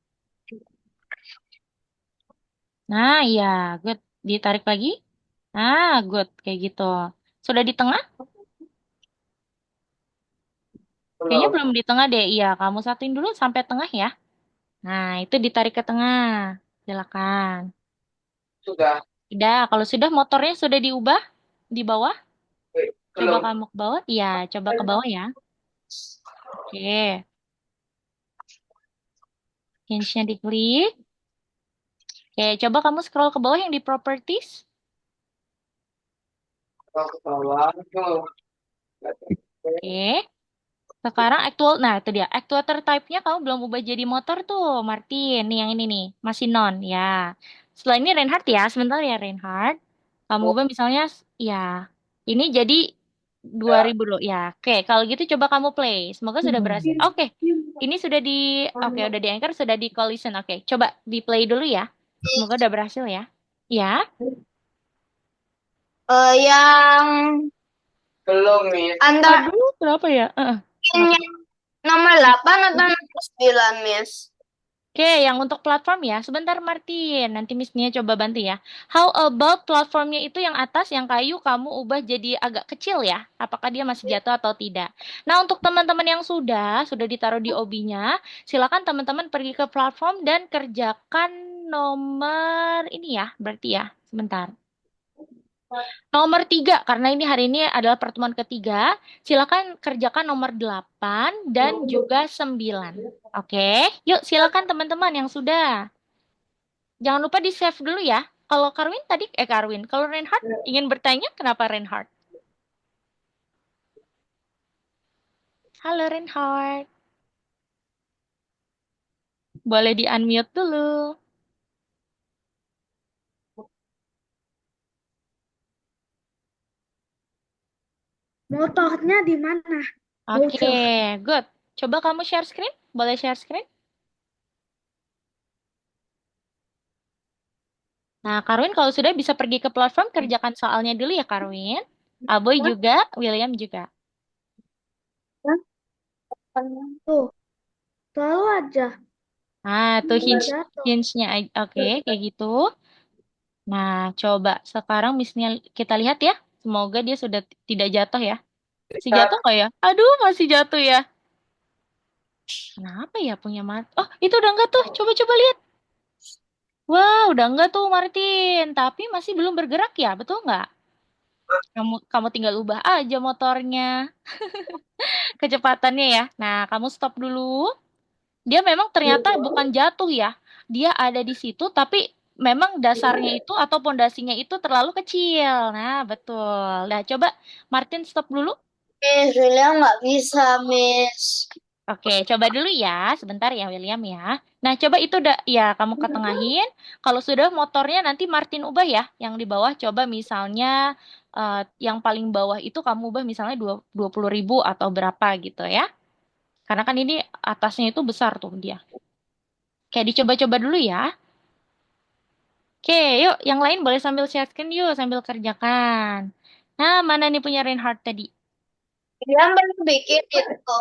Nah, iya, good. Ditarik lagi. Nah, good. Kayak gitu. Sudah di tengah? Kayaknya Belum. belum di tengah deh. Iya, kamu satuin dulu sampai tengah ya. Nah, itu ditarik ke tengah. Silakan. Sudah. Udah, kalau sudah motornya sudah diubah di bawah. Coba Belum. kamu ke bawah. Iya, coba ke bawah ya. Oke. Hinge-nya diklik. Oke, coba kamu scroll ke bawah yang di properties. Kalau ke bawah. Tuh. Oke. Sekarang actual, nah itu dia. Actuator type-nya kamu belum ubah jadi motor tuh, Martin. Nih yang ini nih, masih non, ya. Setelah ini Reinhardt ya, sebentar ya Reinhardt. Kamu ubah misalnya, ya, ini jadi 2000 loh, ya. Oke, kalau gitu coba kamu play. Semoga sudah berhasil. Oke, ini sudah oke, udah di anchor, sudah di collision. Oke, coba di play dulu ya. Semoga udah berhasil ya. Ya, Yang Belum, Miss. antara aduh, berapa ya? Kenapa? yang nomor 8 atau nomor 9, Miss? Oke, yang untuk platform ya. Sebentar Martin, nanti Miss Nia coba bantu ya. How about platformnya itu yang atas, yang kayu kamu ubah jadi agak kecil ya? Apakah dia masih jatuh atau tidak? Nah, untuk teman-teman yang sudah ditaruh di OB-nya, silakan teman-teman pergi ke platform dan kerjakan nomor ini ya, berarti ya. Sebentar. Nomor 3, karena ini hari ini adalah pertemuan ketiga, silakan kerjakan nomor 8 dan juga 9. Oke, yuk silakan teman-teman yang sudah. Jangan lupa di-save dulu ya. Kalau Karwin tadi, Karwin, kalau Reinhard ingin bertanya, kenapa Reinhard? Halo Reinhard, boleh di-unmute dulu. Motornya di mana? Oke, Bocor. good. Coba kamu share screen, boleh share screen? Nah, Karwin kalau sudah bisa pergi ke platform, kerjakan soalnya dulu ya Karwin. Aboy juga, William juga. Tuh, selalu aja Nah, tuh jatuh. hinge-nya. Oke, kayak gitu. Nah, coba sekarang misalnya kita lihat ya. Semoga dia sudah tidak jatuh ya. Masih jatuh nggak ya? Aduh, masih jatuh ya. Kenapa ya punya Oh, itu udah enggak tuh. Coba-coba lihat. Wah, udah enggak tuh Martin. Tapi masih belum bergerak ya, betul nggak? Kamu tinggal ubah aja motornya, kecepatannya ya. Nah, kamu stop dulu. Dia memang ternyata bukan jatuh ya. Dia ada di situ, tapi memang dasarnya itu atau pondasinya itu terlalu kecil. Nah, betul. Nah, coba Martin stop dulu. Miss William nggak bisa, Miss. Oke, coba dulu ya, sebentar ya William ya. Nah, coba itu udah ya kamu ketengahin. Kalau sudah motornya nanti Martin ubah ya. Yang di bawah coba misalnya yang paling bawah itu kamu ubah misalnya 20.000 atau berapa gitu ya. Karena kan ini atasnya itu besar tuh dia. Oke, dicoba-coba dulu ya. Oke, yuk yang lain boleh sambil share screen yuk, sambil kerjakan. Nah, mana nih punya Reinhardt tadi? William belum bikin itu.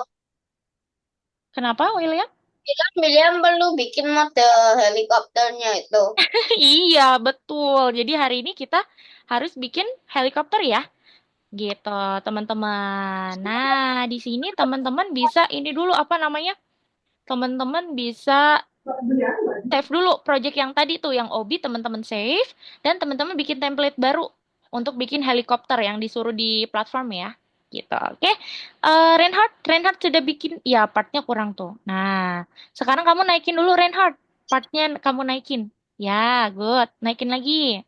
Kenapa, William? William belum bikin model helikopternya itu. Iya, betul. Jadi hari ini kita harus bikin helikopter ya, gitu, teman-teman. Nah, di sini teman-teman bisa ini dulu apa namanya? Teman-teman bisa save dulu project yang tadi tuh, yang Obi teman-teman save, dan teman-teman bikin template baru untuk bikin helikopter yang disuruh di platform ya. Gitu, oke. Reinhardt sudah bikin, ya partnya kurang tuh. Nah, sekarang kamu naikin dulu Reinhardt, partnya kamu naikin. Ya, good. Naikin lagi.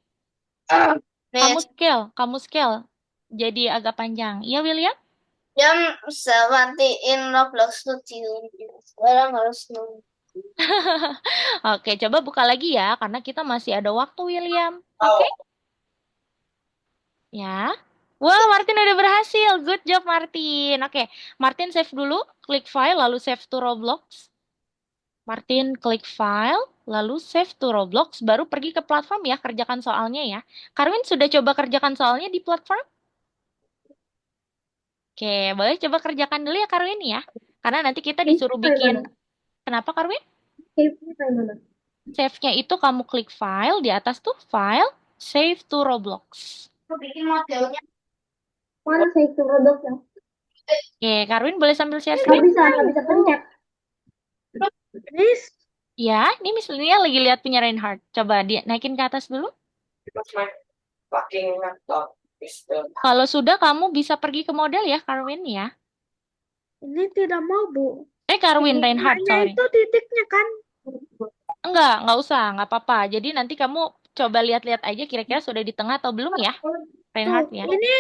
Miss, Kamu scale. Jadi agak panjang. Iya, William? William semantiin Roblox Studio. Sekarang harus nunggu. Oke, coba buka lagi ya, karena kita masih ada waktu, William. Oke? Ya. Wah, Martin udah berhasil. Good job, Martin. Oke, Martin save dulu. Klik file, lalu save to Roblox. Martin klik file, lalu save to Roblox, baru pergi ke platform ya, kerjakan soalnya ya. Karwin sudah coba kerjakan soalnya di platform? Oke, boleh coba kerjakan dulu ya, Karwin ya. Karena nanti kita disuruh bikin. Kenapa, Karwin? Save-nya itu kamu klik file, di atas tuh file, save to Roblox. Aku bikin modelnya. Mana saya itu rodoknya? Oke, Karwin boleh sambil share Nggak screen? bisa, nggak bisa pencet. Miss, Ya, ini misalnya lagi lihat punya Reinhardt. Coba dia naikin ke atas dulu. Because my fucking laptop is the Kalau sudah, kamu bisa pergi ke model ya, Karwin ya. ini tidak mau, Bu. Karwin, Reinhardt, Hanya sorry. itu titiknya kan? Nggak usah, nggak apa-apa. Jadi nanti kamu coba lihat-lihat aja kira-kira sudah di tengah atau belum ya, Reinhardt Tuh, ya. ini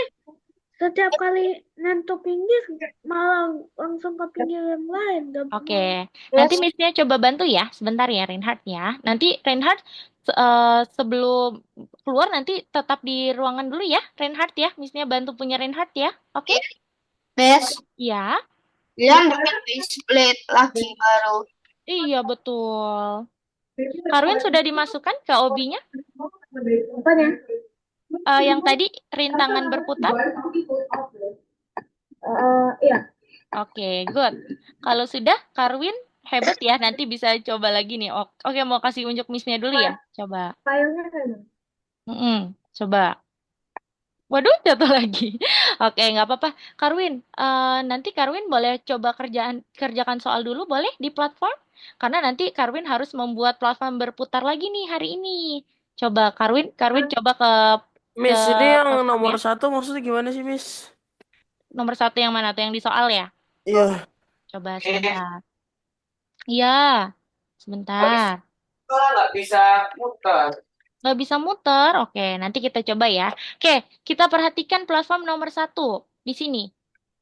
setiap kali nentu pinggir malah langsung ke pinggir yang lain. Oke, nanti Miss-nya coba bantu ya, sebentar ya Reinhardt ya. Nanti Reinhardt sebelum keluar nanti tetap di ruangan dulu ya, Reinhardt ya. Miss-nya bantu punya Reinhardt ya. Oke? Miss, Ya, William bikin display lagi baru. iya betul. Karwin sudah dimasukkan ke OB-nya? Apanya? Yang tadi rintangan berputar? Iya. Oke, good. Kalau sudah, Karwin hebat ya. Nanti bisa coba lagi nih. Oke, mau kasih unjuk Miss-nya dulu ya. Coba. Filenya kayak mana? Coba. Waduh, jatuh lagi. Oke, nggak apa-apa. Karwin, nanti Karwin boleh coba kerjakan soal dulu, boleh di platform? Karena nanti Karwin harus membuat platform berputar lagi nih hari ini. Coba Karwin coba ke Miss, ini yang platform nomor ya. 1 maksudnya gimana sih, Miss? Nomor satu yang mana tuh? Yang di soal ya? Iya. Coba eh sebentar. Iya, habis sebentar. itu nggak bisa muter. Nggak bisa muter. Oke, nanti kita coba ya. Oke, kita perhatikan platform nomor satu. Di sini.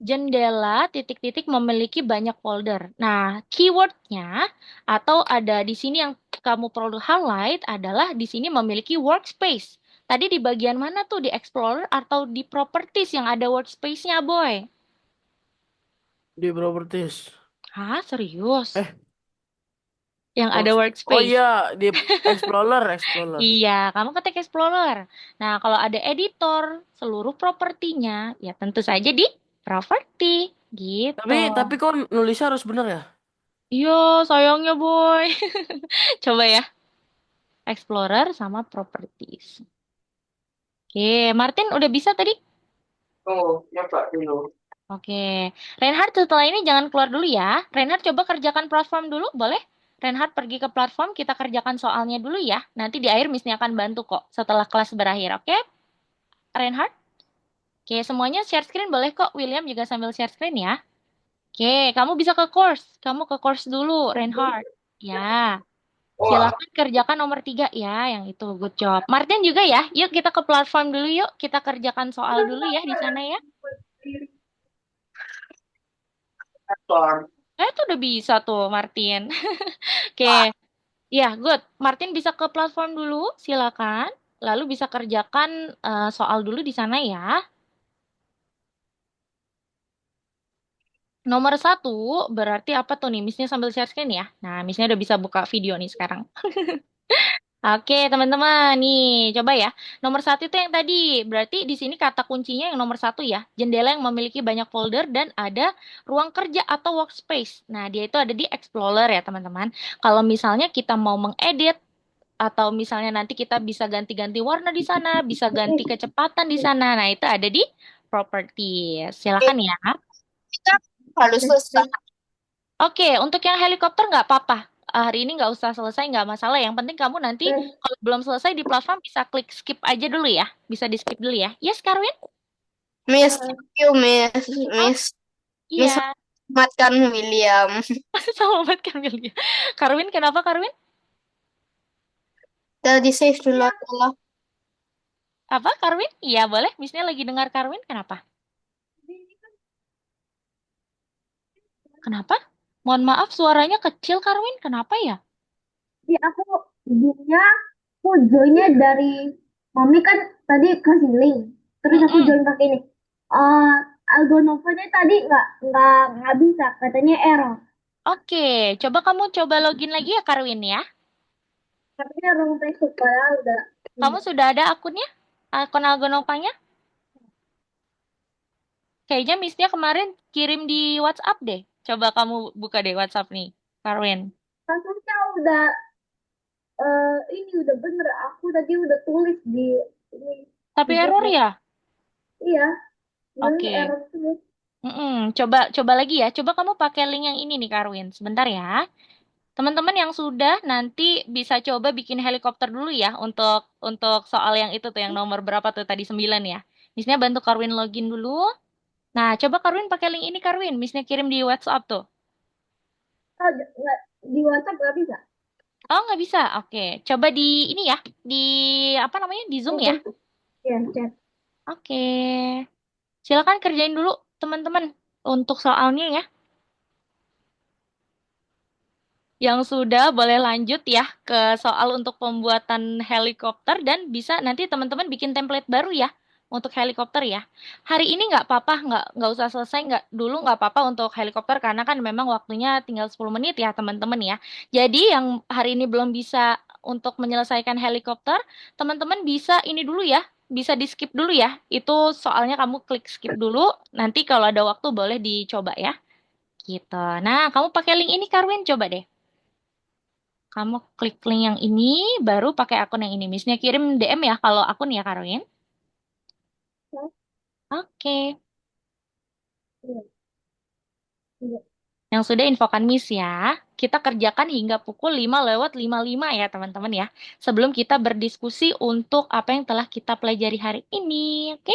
Jendela titik-titik memiliki banyak folder. Nah, keywordnya atau ada di sini yang kamu perlu highlight adalah di sini memiliki workspace. Tadi di bagian mana tuh? Di Explorer atau di Properties yang ada workspace-nya, Boy? Di properties. Hah, serius? Eh, Yang ada works. Oh workspace? iya, di Explorer. Iya, kamu ketik Explorer. Nah, kalau ada editor, seluruh propertinya, ya tentu saja di property. Gitu. Tapi kok nulisnya harus bener ya? Iya, sayangnya boy. Coba ya, Explorer sama Properties. Oke, Martin udah bisa tadi? Tunggu, nyoba dulu. Oke, Reinhard setelah ini jangan keluar dulu ya. Reinhard coba kerjakan platform dulu, boleh? Reinhard pergi ke platform, kita kerjakan soalnya dulu ya. Nanti di akhir Miss-nya akan bantu kok setelah kelas berakhir, oke? Reinhard? Oke, semuanya share screen boleh kok. William juga sambil share screen ya. Oke, kamu bisa ke course. Kamu ke course dulu, Reinhard. Ya, Wah, silakan kerjakan nomor 3 ya, yang itu. Good job. Martin juga ya. Yuk kita ke platform dulu yuk. Kita kerjakan soal dulu ya di sana ya. aktor. Itu udah bisa tuh, Martin. Oke, ya, good. Martin bisa ke platform dulu, silakan. Lalu bisa kerjakan soal dulu di sana ya. Nomor 1 berarti apa tuh nih? Miss-nya sambil share screen ya. Nah, Miss-nya udah bisa buka video nih sekarang. Oke, teman-teman, nih coba ya. Nomor 1 itu yang tadi. Berarti di sini kata kuncinya yang nomor 1 ya. Jendela yang memiliki banyak folder dan ada ruang kerja atau workspace. Nah, dia itu ada di Explorer ya, teman-teman. Kalau misalnya kita mau mengedit atau misalnya nanti kita bisa ganti-ganti warna di sana, bisa ganti kecepatan di sana. Nah, itu ada di Properties. Silakan ya. Kita harus selesai. Oke, untuk yang helikopter nggak apa-apa. Hari ini nggak usah selesai, nggak masalah. Yang penting kamu nanti kalau belum selesai di platform bisa klik skip aja dulu ya. Bisa di skip dulu ya. Yes, Karwin? Miss, thank you, Miss. Oh, Miss iya. selamatkan William. Selamat Karwin. Karwin, kenapa Karwin? Tadi save dulu Allah. Apa, Karwin? Iya, boleh. Misalnya lagi dengar Karwin, kenapa? Kenapa? Mohon maaf, suaranya kecil, Karwin. Kenapa ya? Jadi aku joinnya, aku joinnya dari mami kan tadi kasih link, terus aku Mm-mm. join pakai ini. Eh Algonovanya tadi nggak bisa, katanya error. Oke, coba kamu coba login lagi ya, Karwin ya. Katanya wrong password padahal udah Kamu ini. sudah ada akunnya? Akun Algonovanya? Kayaknya Miss-nya kemarin kirim di WhatsApp deh. Coba kamu buka deh WhatsApp nih, Karwin. Passwordnya udah ini udah bener. Aku tadi udah tulis ini Tapi di error GitLab. ya? Iya, bener Oke. error terus. Mm-mm. Coba coba lagi ya. Coba kamu pakai link yang ini nih, Karwin. Sebentar ya. Teman-teman yang sudah nanti bisa coba bikin helikopter dulu ya untuk soal yang itu tuh yang nomor berapa tuh tadi 9 ya. Miss-nya bantu Karwin login dulu. Nah, coba Karwin pakai link ini Karwin. Miss-nya kirim di WhatsApp tuh. Oh, nggak, di WhatsApp nggak bisa. Oh, nggak bisa. Oke. Coba di ini ya. Di apa namanya? Di Zoom ya. Ya, chat. Oke. Silakan kerjain dulu teman-teman untuk soalnya ya. Yang sudah boleh lanjut ya ke soal untuk pembuatan helikopter dan bisa nanti teman-teman bikin template baru ya untuk helikopter ya. Hari ini nggak apa-apa, nggak usah selesai nggak dulu nggak apa-apa untuk helikopter karena kan memang waktunya tinggal 10 menit ya teman-teman ya. Jadi yang hari ini belum bisa untuk menyelesaikan helikopter, teman-teman bisa ini dulu ya, bisa di skip dulu ya. Itu soalnya kamu klik skip dulu, nanti kalau ada waktu boleh dicoba ya. Gitu. Nah, kamu pakai link ini Karwin, coba deh. Kamu klik link yang ini, baru pakai akun yang ini. Misalnya kirim DM ya kalau akun ya, Karwin. Oke. Iya, iya. Yang sudah infokan Miss ya. Kita kerjakan hingga pukul 5:55 ya, teman-teman ya. Sebelum kita berdiskusi untuk apa yang telah kita pelajari hari ini. Oke?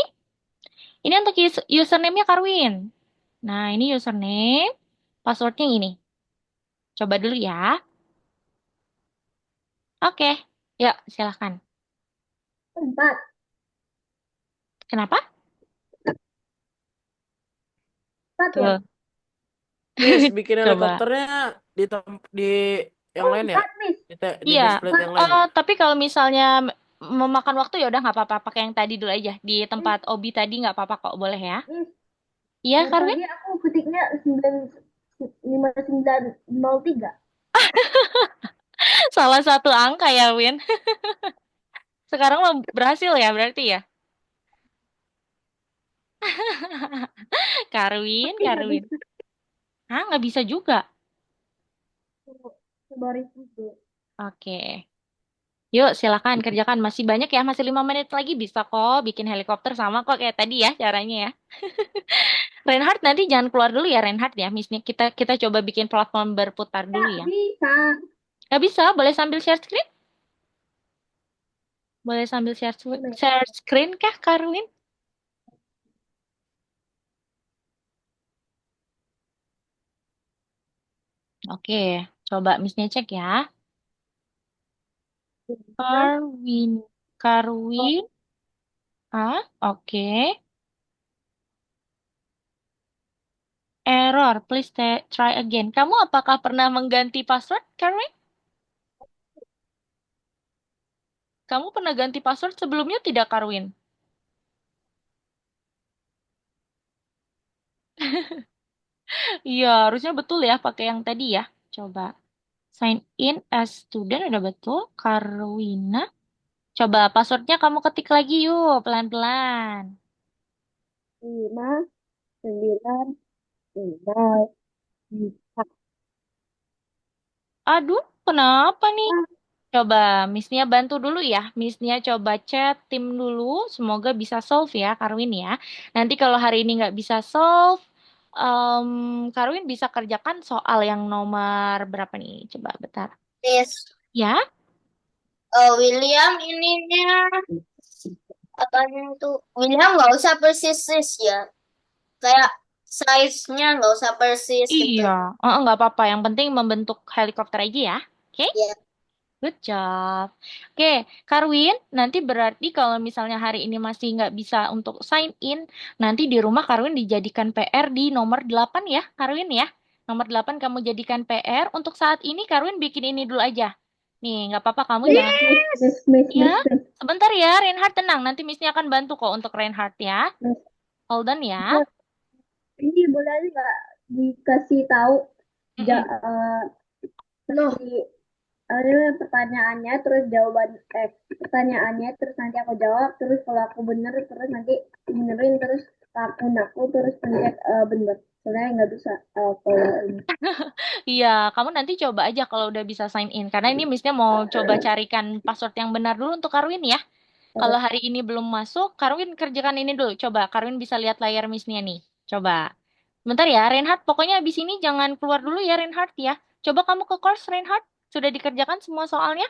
Ini untuk username-nya Karwin. Nah, ini username. Passwordnya ini. Coba dulu ya. Oke. Yuk, silahkan. Empat, Kenapa? empat ya. Tuh, Miss, bikin coba. helikopternya di yang Oh, lain ya? empat, Miss. Di Iya, template yang lain ya? tapi kalau misalnya memakan waktu ya udah nggak apa-apa pakai yang tadi dulu aja di tempat Miss, Obi tadi nggak apa-apa kok boleh ya. Miss. Iya Karwin, Tadi aku ketiknya 95903. salah satu angka ya Win. Sekarang mah berhasil ya berarti ya. Karwin, Tapi nggak Karwin. bisa. Ah nggak bisa juga. Coba review. Oke. Yuk silakan kerjakan masih banyak ya masih 5 menit lagi bisa kok bikin helikopter sama kok kayak tadi ya caranya ya. Reinhard nanti jangan keluar dulu ya Reinhard ya. Misalnya kita coba bikin platform berputar dulu Nggak ya. bisa. Nggak bisa, boleh sambil share screen? Boleh sambil share Gimana ya? share screen kah, Karwin? Oke, coba Missnya cek ya. Karwin, Karwin, oke. Error, please try again. Kamu apakah pernah mengganti password, Karwin? Kamu pernah ganti password sebelumnya tidak, Karwin? Iya, harusnya betul ya pakai yang tadi ya. Coba. Sign in as student udah betul. Karwina. Coba passwordnya kamu ketik lagi yuk, pelan-pelan. 5, 9, 4. Aduh, kenapa nih? Coba Miss Nia bantu dulu ya. Miss Nia coba chat tim dulu. Semoga bisa solve ya, Karwin ya. Nanti kalau hari ini nggak bisa solve, em, Karwin bisa kerjakan soal yang nomor berapa nih? Coba bentar. Miss, Ya, William ininya apanya itu? William nggak usah persis ya. Kayak size-nya nggak usah persis gitu. iya. Nggak apa-apa. Yang penting membentuk helikopter aja ya. Oke? Ya. Good job. Oke, Karwin, nanti berarti kalau misalnya hari ini masih nggak bisa untuk sign in, nanti di rumah Karwin dijadikan PR di nomor 8 ya, Karwin ya. Nomor 8 kamu jadikan PR. Untuk saat ini Karwin bikin ini dulu aja. Nih, nggak apa-apa kamu jangan. Ya, sebentar ya, Reinhard tenang. Nanti Missnya akan bantu kok untuk Reinhard ya. Hold on ya. Ini boleh nggak dikasih tahu Mm-mm. loh pertanyaannya terus pertanyaannya terus nanti aku jawab terus kalau aku bener terus nanti benerin terus aku terus pencet bener sebenarnya nggak bisa kalau ini. Iya, kamu nanti coba aja kalau udah bisa sign in. Karena ini Missnya mau coba carikan password yang benar dulu untuk Karwin ya. Kalau hari ini belum masuk, Karwin kerjakan ini dulu. Coba, Karwin bisa lihat layar Missnya nih. Coba. Bentar ya, Reinhard. Pokoknya abis ini jangan keluar dulu ya, Reinhard ya. Coba kamu ke course, Reinhard. Sudah dikerjakan semua soalnya?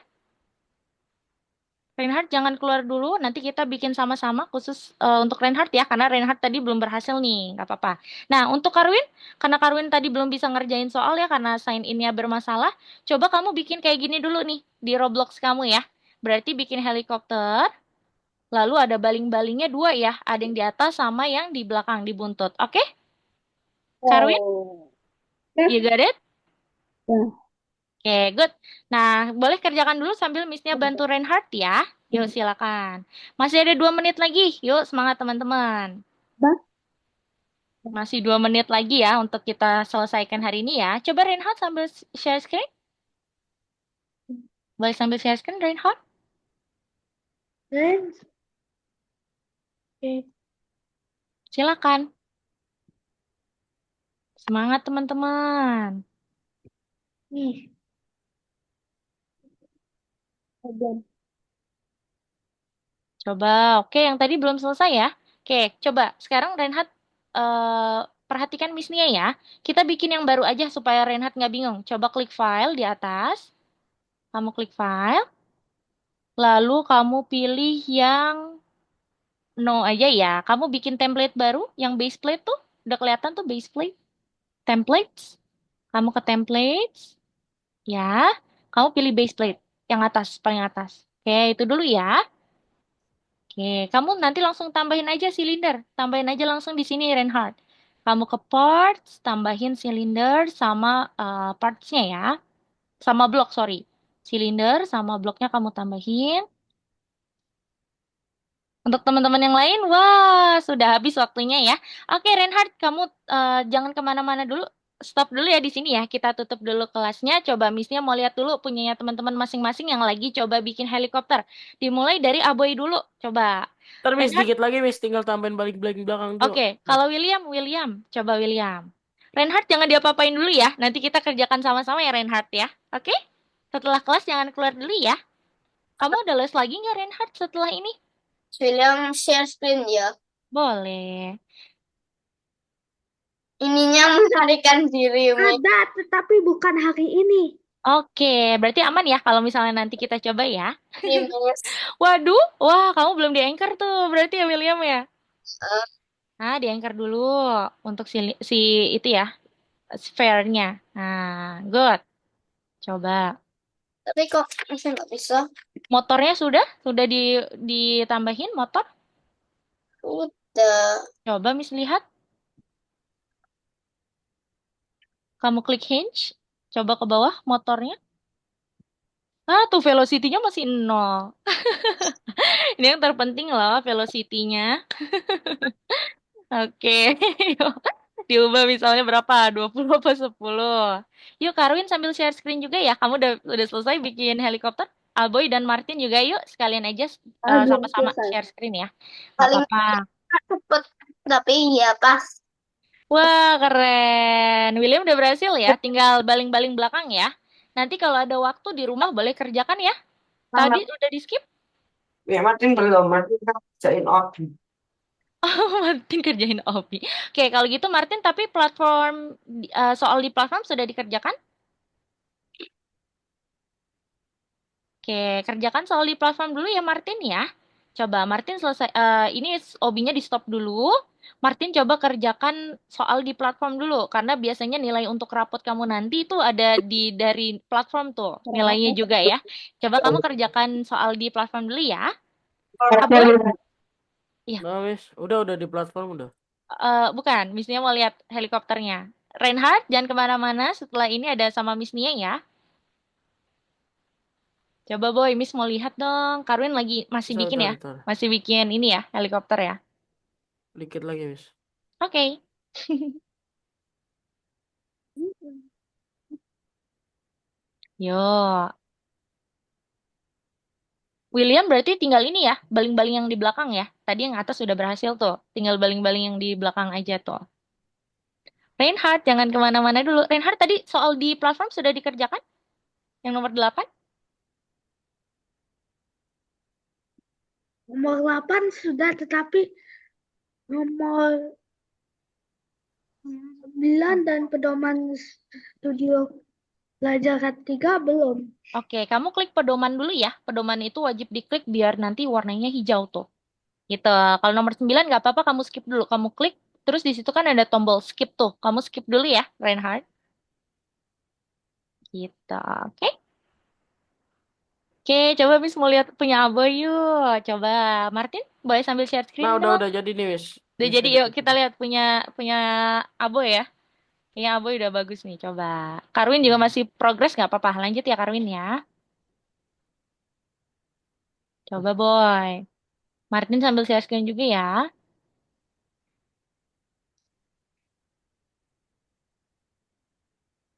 Reinhard jangan keluar dulu. Nanti kita bikin sama-sama khusus untuk Reinhard ya. Karena Reinhard tadi belum berhasil nih. Nggak apa-apa. Nah, untuk Karwin, karena Karwin tadi belum bisa ngerjain soal ya. Karena sign in-nya bermasalah. Coba kamu bikin kayak gini dulu nih. Di Roblox kamu ya. Berarti bikin helikopter. Lalu ada baling-balingnya dua ya, ada yang di atas sama yang di belakang, di buntut. Oke, Karwin? Oh. Oke. You got it? Ya. Oke, good. Nah, boleh kerjakan dulu sambil Missnya bantu Reinhardt ya. Yuk, silakan. Masih ada 2 menit lagi. Yuk, semangat teman-teman. Bak. Masih 2 menit lagi ya untuk kita selesaikan hari ini ya. Coba Reinhardt sambil share screen. Boleh sambil share screen, Reinhardt? Friends. Oke. Silakan. Semangat teman-teman. Nih. Udah. Coba, oke, yang tadi belum selesai ya. Oke, coba sekarang Reinhard perhatikan Miss Nia ya. Kita bikin yang baru aja supaya Reinhard nggak bingung. Coba klik file di atas. Kamu klik file, lalu kamu pilih yang no aja ya. Kamu bikin template baru, yang base plate tuh. Udah kelihatan tuh base plate. Templates. Kamu ke templates, ya. Kamu pilih base plate, yang atas, paling atas. Oke, itu dulu ya. Oke, kamu nanti langsung tambahin aja silinder. Tambahin aja langsung di sini, Reinhardt. Kamu ke parts, tambahin silinder sama partsnya ya. Sama blok, sorry. Silinder sama bloknya kamu tambahin. Untuk teman-teman yang lain, wah, sudah habis waktunya ya. Oke, Reinhard, kamu jangan kemana-mana dulu. Stop dulu ya di sini ya. Kita tutup dulu kelasnya. Coba Missnya mau lihat dulu punyanya teman-teman masing-masing yang lagi coba bikin helikopter. Dimulai dari Aboy dulu. Coba. Ntar Miss, Reinhard, dikit lagi Miss, tinggal tambahin balik-balik belakang oke. dulu. Kalau William. Coba William. Reinhard jangan diapa-apain dulu ya. Nanti kita kerjakan sama-sama ya Reinhard ya. Oke? Setelah kelas jangan keluar dulu ya. Kamu ada les lagi nggak Reinhard setelah ini? William share screen ya. Boleh. Ininya melarikan diri. Ada, tetapi bukan hari ini. Oke, berarti aman ya kalau misalnya nanti kita coba ya. Miss. Waduh, wah kamu belum di-anchor tuh, berarti ya William ya. Eh, Nah, di-anchor dulu untuk si itu ya. sphere-nya. Nah, good. Coba. Tapi kok masih nggak bisa? Motornya sudah ditambahin motor? Udah. Coba Miss lihat. Kamu klik hinge. Coba ke bawah motornya. Ah, tuh velocity-nya masih nol. Ini yang terpenting loh, velocity-nya. Oke. Diubah misalnya berapa? 20 apa 10? Yuk, Karwin sambil share screen juga ya. Kamu udah selesai bikin helikopter? Alboy dan Martin juga yuk. Sekalian aja Belum sama-sama selesai. share screen ya. Nggak Paling apa-apa. cepet. Tapi ya pas. Wah, keren. William udah berhasil ya. Tinggal baling-baling belakang ya. Nanti kalau ada waktu di rumah boleh kerjakan ya. Tadi Sangat. udah di skip. Ya, Martin belum. Martin kan kerjain Odi. Martin kerjain Obi. Oke, kalau gitu Martin tapi soal di platform sudah dikerjakan? Oke, kerjakan soal di platform dulu ya Martin ya. Coba Martin selesai ini Obinya di stop dulu. Martin coba kerjakan soal di platform dulu karena biasanya nilai untuk rapot kamu nanti itu ada dari platform tuh. Nilainya juga ya. Coba kamu kerjakan soal di platform dulu ya. Aboy? Iya, Nah, Miss, udah di platform udah. bukan. Miss Nia mau lihat helikopternya. Reinhard, jangan kemana-mana. Setelah ini ada sama Miss Nia ya. Coba Boy, Miss mau lihat dong. Karwin lagi masih bikin Bentar, ya? bentar. Masih bikin ini ya, helikopter ya? Dikit lagi, Miss. Oke. Yo. William berarti tinggal ini ya, baling-baling yang di belakang ya. Tadi yang atas sudah berhasil tuh. Tinggal baling-baling yang di belakang aja tuh. Reinhard, jangan kemana-mana dulu. Reinhard tadi soal di platform sudah dikerjakan? Yang nomor 8? Nomor 8 sudah, tetapi nomor 9 dan pedoman studio belajar ketiga belum. Oke, kamu klik pedoman dulu ya. Pedoman itu wajib diklik biar nanti warnanya hijau tuh. Gitu. Kalau nomor 9 nggak apa-apa, kamu skip dulu. Kamu klik, terus di situ kan ada tombol skip tuh. Kamu skip dulu ya, Reinhard. Gitu. Oke. Oke, coba Miss mau lihat punya Aboy yuk. Coba Martin, boleh sambil share screen Nah, dong. udah jadi nih, Miss. Udah Bisa jadi yuk kita dipakai. lihat punya punya Aboy ya. Kayaknya Aboy udah bagus nih, coba. Karwin juga masih progres nggak apa-apa. Lanjut ya Karwin ya. Coba Boy. Martin sambil share screen juga ya.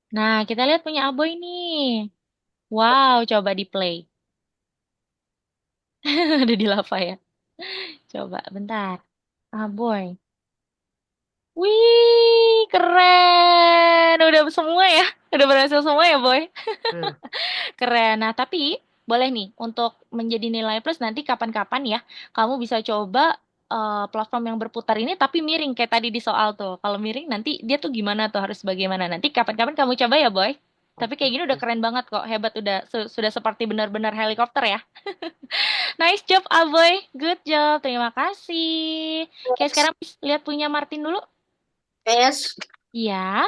Nah, kita lihat punya Aboy nih. Wow, coba di play. Ada di lava ya. Coba, bentar. Aboy. Wih, keren. Udah semua ya. Udah berhasil semua ya, Boy. Hmm. Keren. Nah, tapi boleh nih untuk menjadi nilai plus nanti kapan-kapan ya, kamu bisa coba platform yang berputar ini tapi miring kayak tadi di soal tuh. Kalau miring nanti dia tuh gimana tuh harus bagaimana. Nanti kapan-kapan kamu coba ya, Boy. Tapi kayak gini udah keren banget kok. Hebat udah sudah seperti benar-benar helikopter ya. Nice job, Aboy. Good job. Terima kasih. Oke, sekarang lihat punya Martin dulu. Yes. Iya.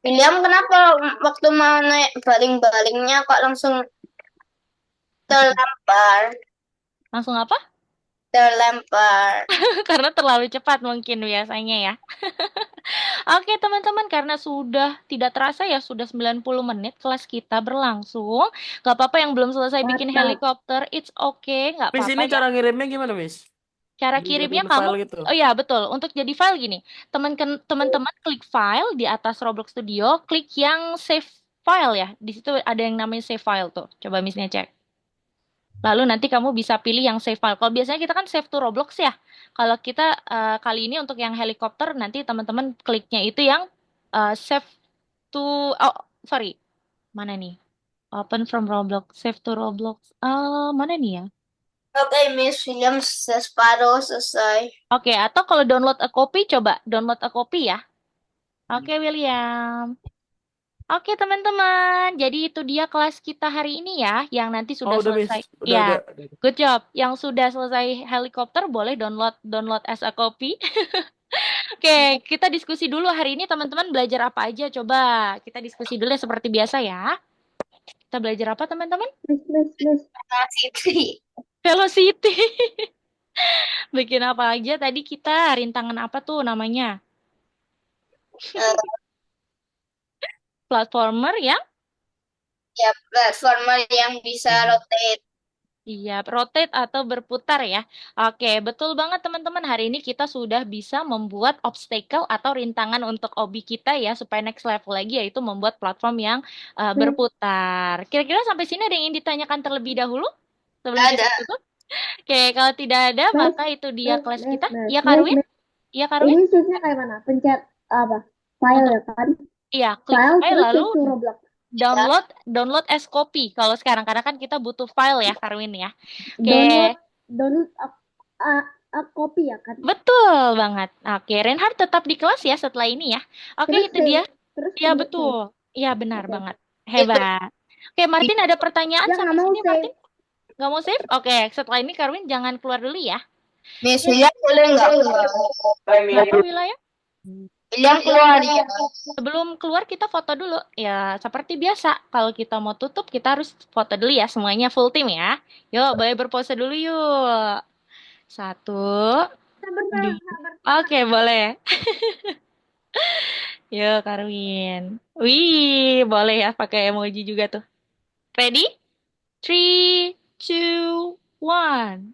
William, kenapa waktu mau naik baling-balingnya kok langsung terlempar? Langsung apa? Terlempar. Karena terlalu cepat mungkin biasanya ya. Oke teman-teman, karena sudah tidak terasa ya, sudah 90 menit kelas kita berlangsung. Gak apa-apa yang belum selesai bikin Mantap. helikopter, it's okay, gak Miss, apa-apa ini ya. cara ngirimnya gimana, Miss? Cara kirimnya Dijadiin kamu, file gitu. oh ya betul, untuk jadi file gini, teman-teman klik file di atas Roblox Studio, klik yang save file ya. Di situ ada yang namanya save file tuh. Coba misalnya cek. Lalu nanti kamu bisa pilih yang save file. Kalau biasanya kita kan save to Roblox ya. Kalau kita kali ini untuk yang helikopter nanti teman-teman kliknya itu yang save to oh sorry. Mana nih? Open from Roblox, save to Roblox. Mana nih ya? Oke, Miss William separuh selesai. Oke, atau kalau download a copy coba download a copy ya. Oke, William. Oke, teman-teman. Jadi itu dia kelas kita hari ini ya, yang nanti Oh, sudah udah, Miss. selesai. Udah, Ya, udah. good job. Yang sudah selesai helikopter boleh download download as a copy. Oke, kita diskusi dulu hari ini teman-teman belajar apa aja. Coba kita diskusi dulu ya, seperti biasa ya. Kita belajar apa teman-teman? Miss. Sitri. Velocity. Bikin apa aja tadi kita? Rintangan apa tuh namanya? Eh, Platformer ya? ya, platformer yang bisa rotate. Iya, rotate atau berputar ya. Oke, betul banget teman-teman. Hari ini kita sudah bisa membuat obstacle atau rintangan untuk hobi kita ya, supaya next level lagi yaitu membuat platform yang berputar. Kira-kira sampai sini ada yang ingin ditanyakan terlebih dahulu sebelum kita Ada. tutup? Oke, kalau tidak ada, Miss, maka itu dia kelas kita. Miss, Iya, Karwin? Miss. Iya, Karwin? Ini shiftnya kayak mana? Pencet apa? File Untuk ya kan? iya, klik File file terus lalu shift to Roblox. download as copy. Kalau sekarang karena kan kita butuh file ya, Karwin ya. Oke. Download a copy ya kan? Betul banget. Oke, Reinhard tetap di kelas ya setelah ini ya. Oke, Terus itu save. dia. Terus Ya, pencet betul. Ya, benar Oke. banget. Hebat. Oke, Martin ada pertanyaan save. Ya sampai nggak mau sini, save. Martin? Nggak mau save? Oke, setelah ini Karwin jangan keluar dulu ya. Miss William boleh nggak keluar? Kenapa wilayah? William keluar ya. Sebelum keluar kita foto dulu. Ya, seperti biasa. Kalau kita mau tutup, kita harus foto dulu ya. Semuanya full team ya. Yuk, boleh berpose dulu yuk. 1, 2. Oke, boleh. Yuk, Karwin. Wih, boleh ya pakai emoji juga tuh. Ready? 3, 2, 1.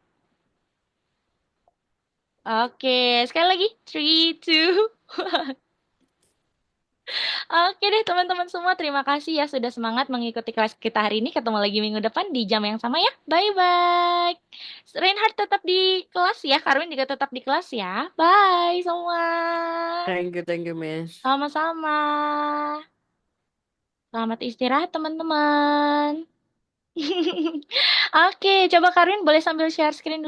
Oke, sekali lagi. 3, 2, 1. Oke deh teman-teman semua, terima kasih ya sudah semangat mengikuti kelas kita hari ini. Ketemu lagi minggu depan di jam yang sama ya. Bye-bye. Reinhard tetap di kelas ya, Karwin juga tetap di kelas ya. Bye semua. Thank you, Miss. Sama-sama. Selamat istirahat teman-teman. Oke, coba Karwin boleh sambil share screen dulu?